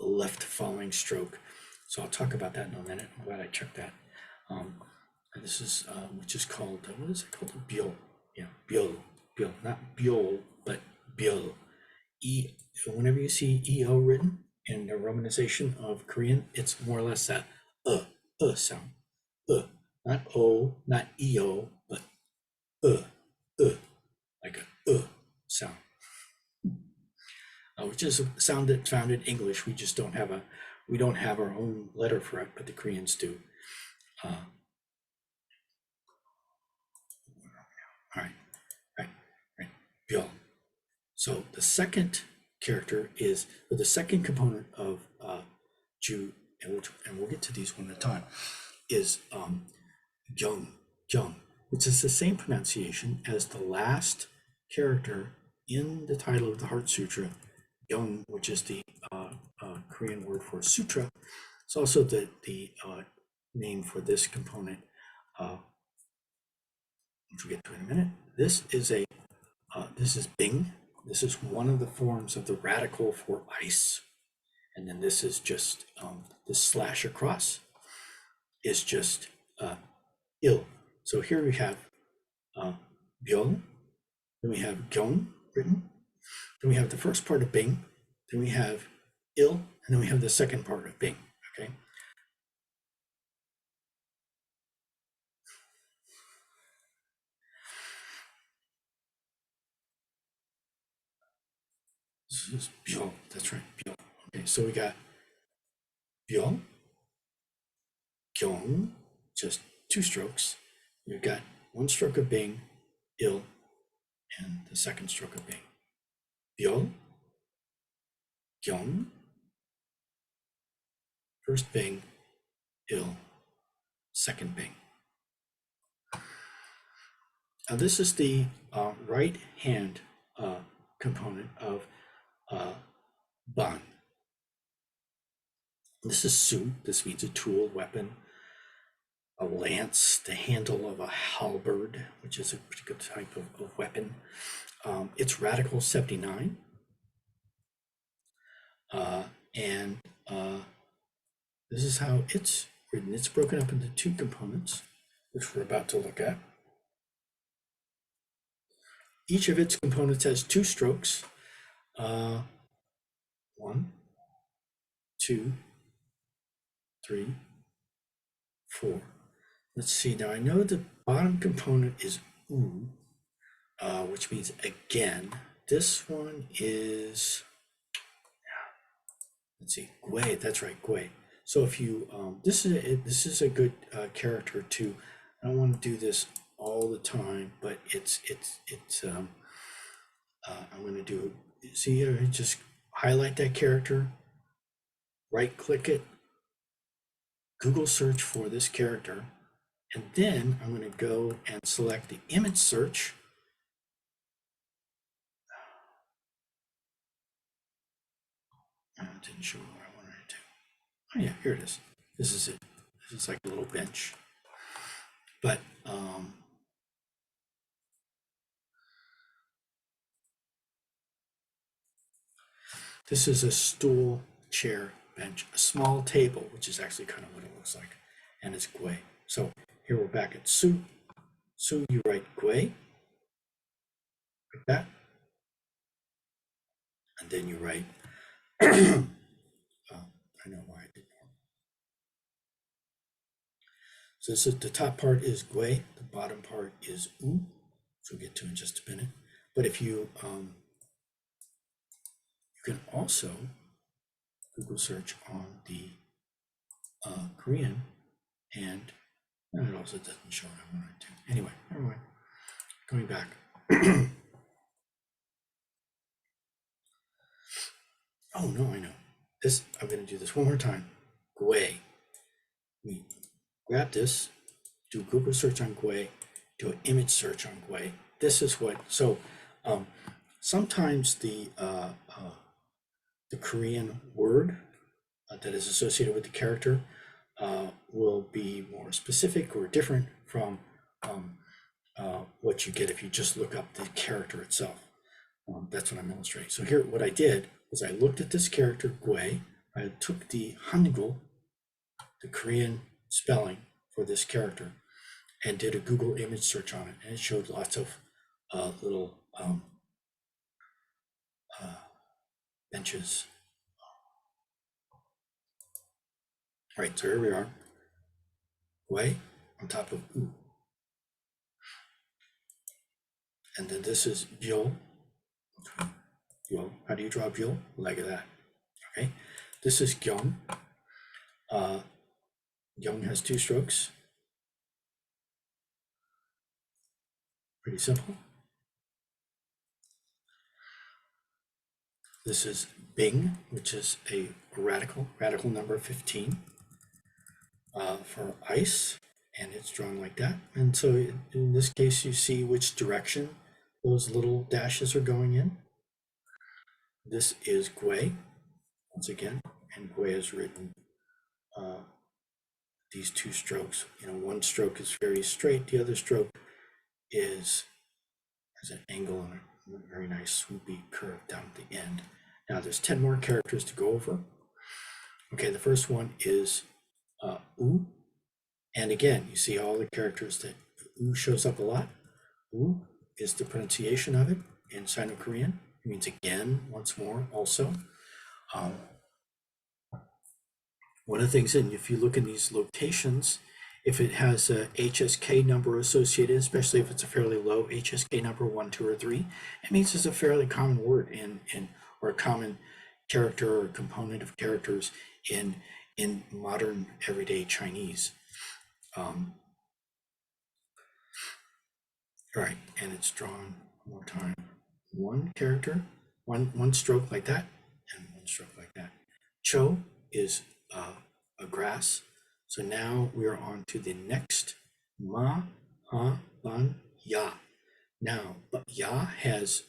a left following stroke. So I'll talk about that in a minute. I'm glad I checked that. This is which is called, what is it called? Bio. Yeah, bio, not bio, but bio. whenever you see EO written in the romanization of Korean, it's more or less that sound. Not O, not EO, but like a sound. Which is a sound that's found in English. We just don't have our own letter for it, but the Koreans do. All right. Byo. So the second character is, or the second component of Ju, and we'll get to these one at a time, is Jung, which is the same pronunciation as the last character in the title of the Heart Sutra, Jung, which is the Korean word for sutra. It's also the name for this component, which we'll get to in a minute. This is Bing. This is one of the forms of the radical for ice. And then this is just, this slash across is just il. So here we have Byung, then we have Gyong written, then we have the first part of Bing, then we have il, and then we have the second part of Bing, okay? This is Byung, that's right, Byung. Okay, so we got Byung, Gyong, just 2 strokes. You've got 1 stroke of Bing, il, and the second stroke of Bing. Byung, Gyong, first Bing, il, second Bing. Now this is the right hand component of Ban. This is Su. This means a tool, weapon, a lance, the handle of a halberd, which is a particular type of weapon. It's radical 79. And this is how it's written. It's broken up into 2 components, which we're about to look at. Each of its components has 2 strokes. 1, 2, 3, 4. Let's see. Now I know the bottom component is U, which means again. This one is, let's see, Gui. That's right, Gui. So if you, this is a good character too. I don't want to do this all the time, but I'm going to do, see here, just highlight that character, right click it, Google search for this character, and then I'm going to go and select the image search. It didn't show what I wanted it to. Oh yeah, here it is. This is it. This is like a little bench. But this is a stool, chair, bench, a small table, which is actually kind of what it looks like, and it's Gui. So here we're back at Su. Su, you write Gui, like that, and then you write. I know why I did that. So this is, the top part is Gui, the bottom part is U, which we'll get to in just a minute. But if you you can also Google search on the Korean, and it also doesn't show what I wanted to. Anyway, never mind. Going back. Oh no, I know. This, I'm going to do this one more time. Gui. We grab this, do Google search on Gui, do an image search on Gui. This is what, so sometimes the Korean word that is associated with the character will be more specific or different from what you get if you just look up the character itself. That's what I'm illustrating. So here, what I did was I looked at this character, Gui. I took the Hangul, the Korean spelling for this character, and did a Google image search on it, and it showed lots of little benches. All right, so here we are. Gui on top of U. And then this is Yo. Yo. How do you draw Yo? Like that. Okay. This is Gyeong. Gyeong has 2 strokes. Pretty simple. This is Bing, which is a radical number 15 for ice, and it's drawn like that. And so in this case, you see which direction those little dashes are going in. This is Gui, once again, and Gui is written these 2 strokes. One stroke is very straight, the other stroke has an angle and a very nice swoopy curve down at the end. Now there's 10 more characters to go over. Okay, the first one is U, and again, you see all the characters that U shows up a lot. U is the pronunciation of it in Sino-Korean. It means again, once more, also. One of the things, and if you look in these locations, if it has a HSK number associated, especially if it's a fairly low HSK number, 1, 2, or 3, it means it's a fairly common word or a common character or component of characters in modern everyday Chinese. All right, and it's drawn one more time. One character, one stroke like that, and one stroke like that. Cho is a grass. So now we are on to the next Ma, Ha, Ban, Ya. Now, Ya has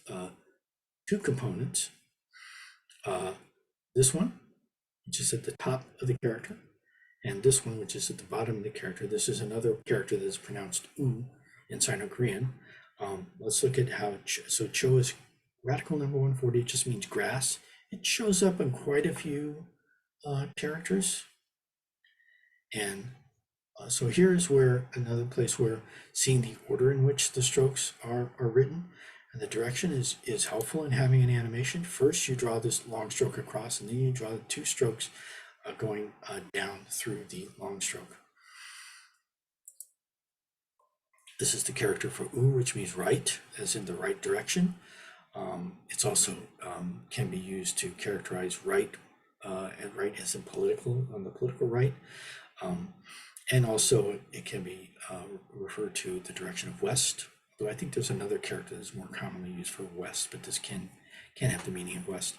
2 components. This one, which is at the top of the character, and this one, which is at the bottom of the character. This is another character that is pronounced U in Sino-Korean. Let's look at how, so Cho is radical number 140, it just means grass. It shows up in quite a few characters. And so here's where another place where seeing the order in which the strokes are written and the direction is helpful in having an animation. First, you draw this long stroke across, and then you draw the 2 strokes going down through the long stroke. This is the character for U, which means right, as in the right direction. It's also can be used to characterize right, and right as in political, on the political right. And also it can be referred to the direction of west, though I think there's another character that's more commonly used for west, but this can have the meaning of west.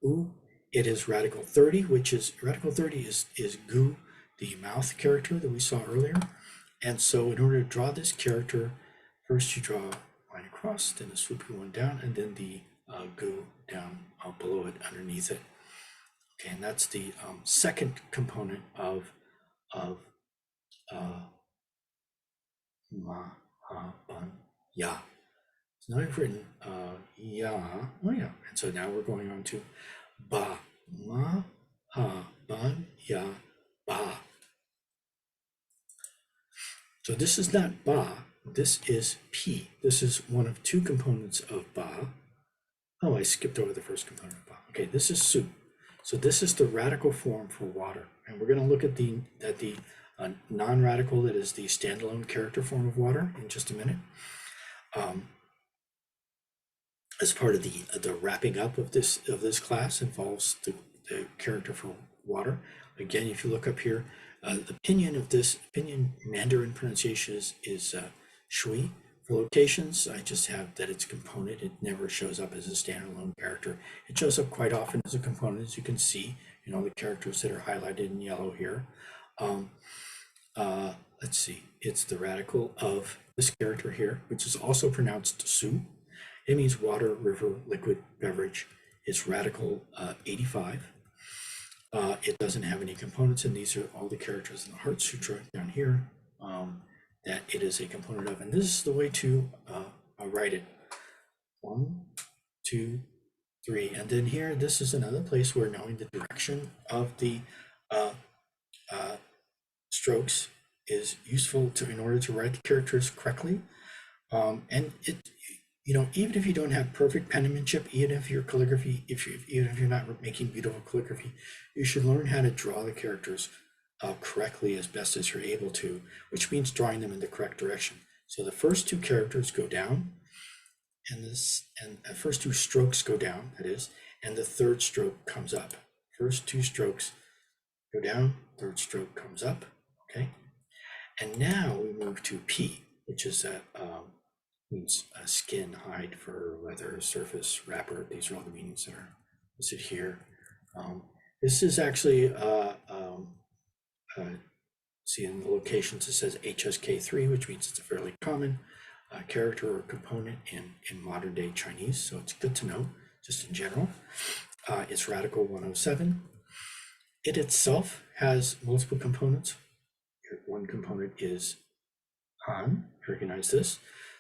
U, it is radical 30, which is, radical 30 is Gu, the mouth character that we saw earlier. And so in order to draw this character, first you draw a line across, then a swoopy one down, and then the Gu down below it, underneath it. Okay, and that's the second component of Ma, Ha, Ban, Ya. So now I've written Ya, oh yeah, and so now we're going on to Ba, Ma, Ha, Ban, Ya, Ba. So this is not Ba, this is P. This is one of 2 components of Ba. Oh, I skipped over the first component of Ba. Okay, this is Su. So this is the radical form for water. And we're going to look at the non-radical, that is the standalone character form of water, in just a minute. As part of the wrapping up of this class involves the character for water. Again, if you look up here, the pinyin Mandarin pronunciation is shui. For locations, I just have that it's component. It never shows up as a standalone character. It shows up quite often as a component, as you can see, the characters that are highlighted in yellow here. Let's see, it's the radical of this character here, which is also pronounced su. It means water, river, liquid, beverage. It's radical 85. It doesn't have any components, and these are all the characters in the Heart Sutra down here that it is a component of. And this is the way to write it. 1, 2, 3. And then here, this is another place where knowing the direction of the strokes is useful in order to write the characters correctly. And even if you don't have perfect penmanship, even if your calligraphy, even if you're not making beautiful calligraphy, you should learn how to draw the characters correctly as best as you're able to, which means drawing them in the correct direction. So the first two characters go down, and the first two strokes go down, that is, and the third stroke comes up. First two strokes go down, third stroke comes up, okay? And now we move to P, which is that means skin, hide, fur, leather, surface, wrapper. These are all the meanings that are listed here. This is actually, see in the locations it says HSK3, which means it's a fairly common character or component in modern day Chinese. So it's good to know, just in general. It's radical 107. It itself has multiple components. One component is Han, recognize this.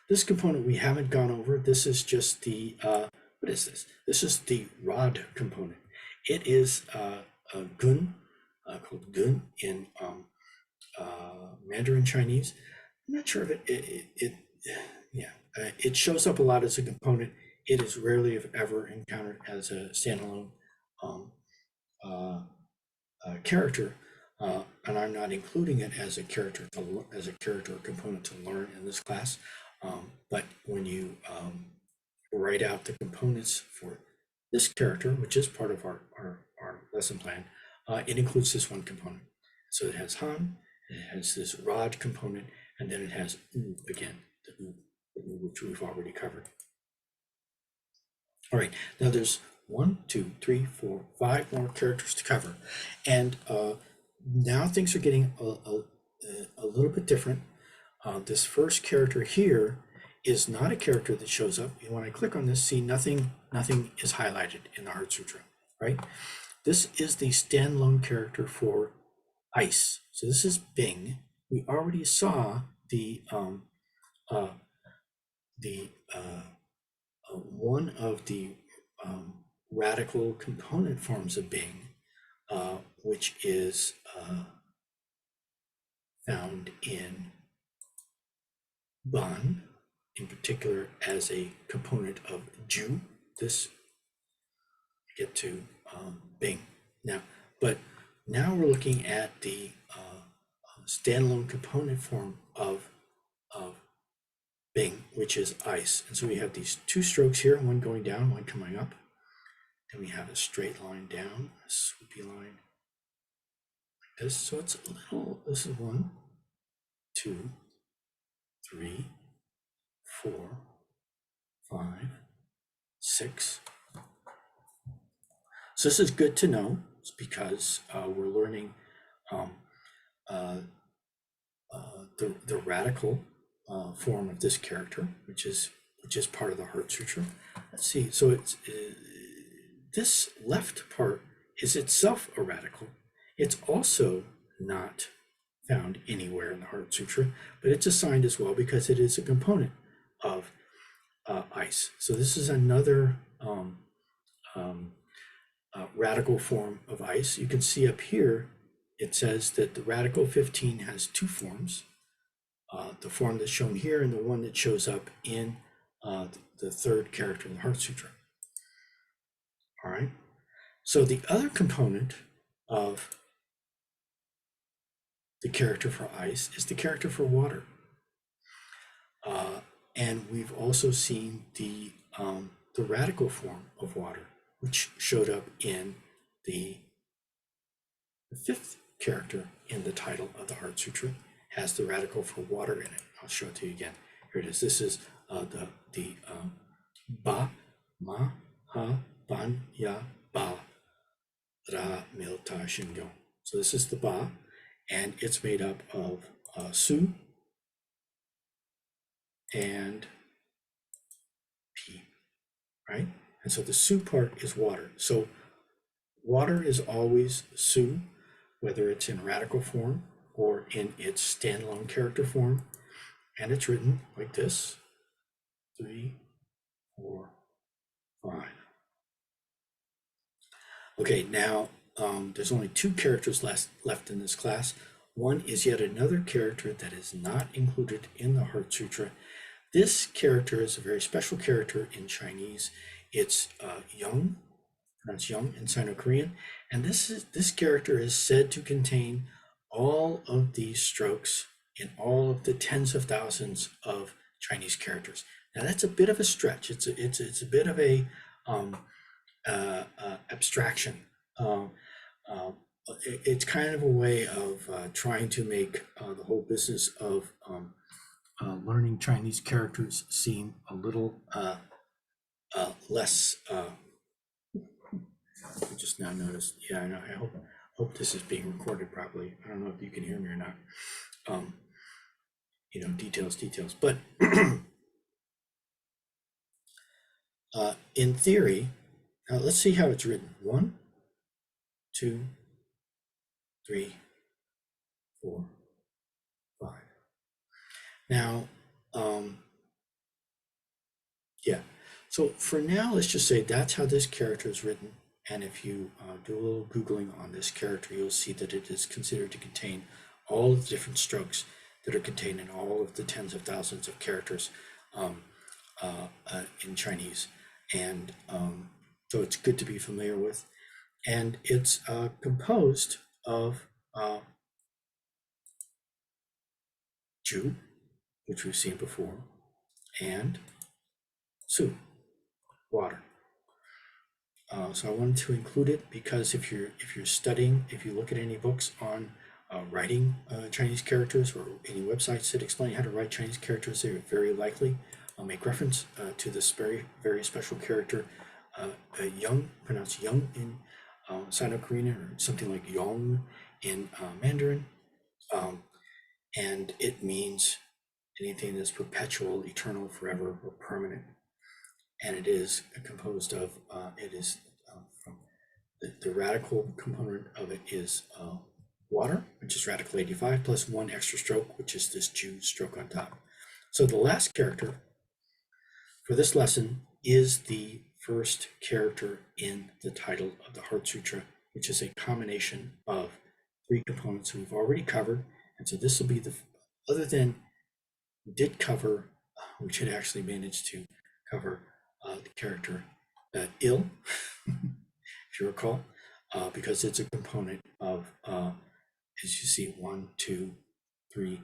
This component we haven't gone over. This is just the, what is this? This is the rod component. It is a gun, called gun in Mandarin Chinese. I'm not sure if it shows up a lot as a component. It is rarely, if ever, encountered as a standalone character, and I'm not including it as a character or component to learn in this class. But when you write out the components for this character, which is part of our lesson plan, it includes this one component. So it has Han, it has this rod component, and then it has U again, the U, which we've already covered. All right, now there's 1, 2, 3, 4, 5 more characters to cover. And now things are getting a little bit different. This first character here is not a character that shows up. And when I click on this, see nothing is highlighted in the Heart Sutra, right? This is the standalone character for ice. So this is Bing. We already saw the one of the radical component forms of Bing, which is found in Ban, in particular as a component of Ju. This get to Bing now, but now we're looking at the standalone component form of Bing, which is ice. And so we have these two strokes here, one going down, one coming up. And we have a straight line down, a swoopy line like this. So it's a little, this is 1, 2, 3, 4, 5, 6. So this is good to know because we're learning the radical form of this character, which is part of the Heart Sutra. Let's see. So it's this left part is itself a radical. It's also not found anywhere in the Heart Sutra, but it's assigned as well because it is a component of ice. So this is another radical form of ice. You can see up here, it says that the radical 15 has two forms. The form that's shown here and the one that shows up in the third character in the Heart Sutra. All right, so the other component of the character for ice is the character for water. And we've also seen the radical form of water, which showed up in the fifth character in the title of the Heart Sutra, has the radical for water in it. I'll show it to you again. Here it is. This is the ba, ma, ha, ban, ya, ba, ra, mil, ta, shin, yo. So this is the ba, and it's made up of su and p, right? And so the su part is water. So water is always su, whether it's in radical form or in its standalone character form. And it's written like this: 3, 4, 5. Okay, now there's only 2 characters left in this class. One is yet another character that is not included in the Heart Sutra. This character is a very special character in Chinese. It's Young, pronounced Young in Sino-Korean, and this character is said to contain all of these strokes in all of the tens of thousands of Chinese characters. Now that's a bit of a stretch. It's a bit of a abstraction. It's kind of a way of trying to make the whole business of learning Chinese characters seem a little less. I just now noticed. Yeah, I know. I hope this is being recorded properly. I don't know if you can hear me or not. Details. But in theory, let's see how it's written. 1, 2, 3, 4, 5. Now, yeah. So for now, let's just say that's how this character is written. And if you do a little Googling on this character, you'll see that it is considered to contain all of the different strokes that are contained in all of the tens of thousands of characters in Chinese. And so it's good to be familiar with. And it's composed of Ju, which we've seen before, and Su, water. So I wanted to include it because if you're studying, if you look at any books on writing Chinese characters or any websites that explain how to write Chinese characters, they very likely make reference to this very, very special character, Young, pronounced Young in Sino-Korean, or something like Yong in Mandarin. And it means anything that's perpetual, eternal, forever, or permanent. And it is composed of, from the radical component of it is water, which is radical 85, plus 1 extra stroke, which is this Ju stroke on top. So the last character for this lesson is the first character in the title of the Heart Sutra, which is a combination of 3 components we've already covered. And so this will be other than we did cover, we should actually manage to cover the character ill, if you recall, because it's a component of, as you see, 1, 2, 3,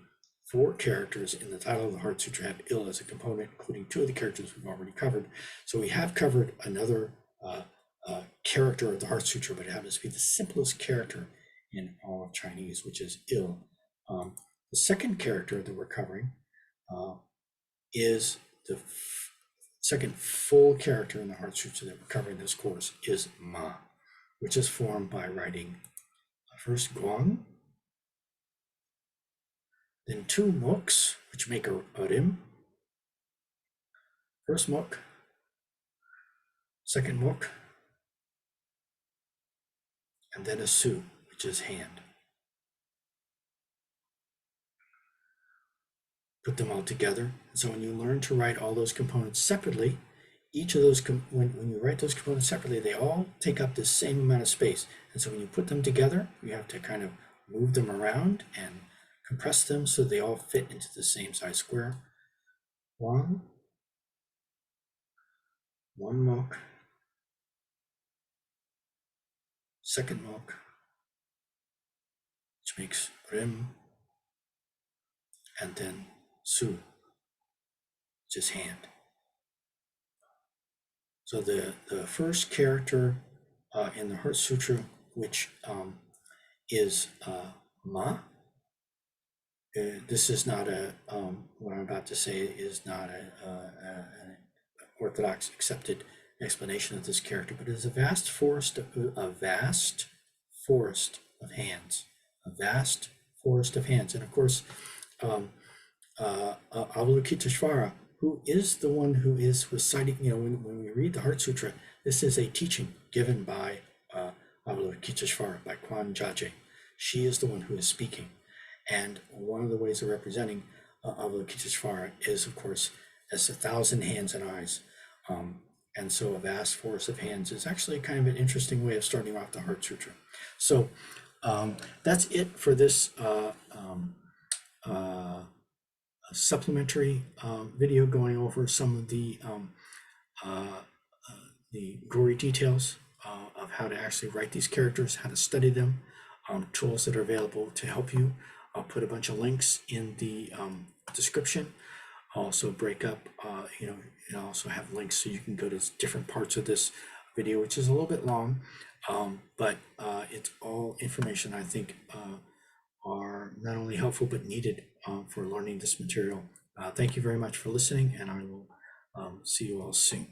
4 characters in the title of the Heart Sutra have ill as a component, including 2 of the characters we've already covered. So we have covered another character of the Heart Sutra, but it happens to be the simplest character in all of Chinese, which is ill. The second character that we're covering is the second full character in the Heart Sutra that we're covering in this course is Ma, which is formed by writing first Guang, then 2 moks, which make a rim. First mok, second mok, and then a su, which is hand. Put them all together. And so when you learn to write all those components separately, each of those, when you write those components separately, they all take up the same amount of space. And so when you put them together, you have to kind of move them around and compress them so they all fit into the same size square. One mok, second mok, which makes rim, and then su, which is hand. So the first character in the Heart Sutra, which is Ma. This is not what I'm about to say is not an orthodox accepted explanation of this character, but it is a vast forest of hands, and of course, Avalokiteshvara, who is the one who is reciting, when we read the Heart Sutra, this is a teaching given by Avalokiteshvara, by Quan Jaje. She is the one who is speaking. And one of the ways of representing Avalokiteshvara is, of course, as 1,000 hands and eyes. And so a vast forest of hands is actually kind of an interesting way of starting off the Heart Sutra. So that's it for this supplementary video going over some of the gory details of how to actually write these characters, how to study them, tools that are available to help you. I'll put a bunch of links in the description. I'll also break up, and also have links so you can go to different parts of this video, which is a little bit long, but it's all information I think are not only helpful but needed for learning this material. Thank you very much for listening, and I will see you all soon.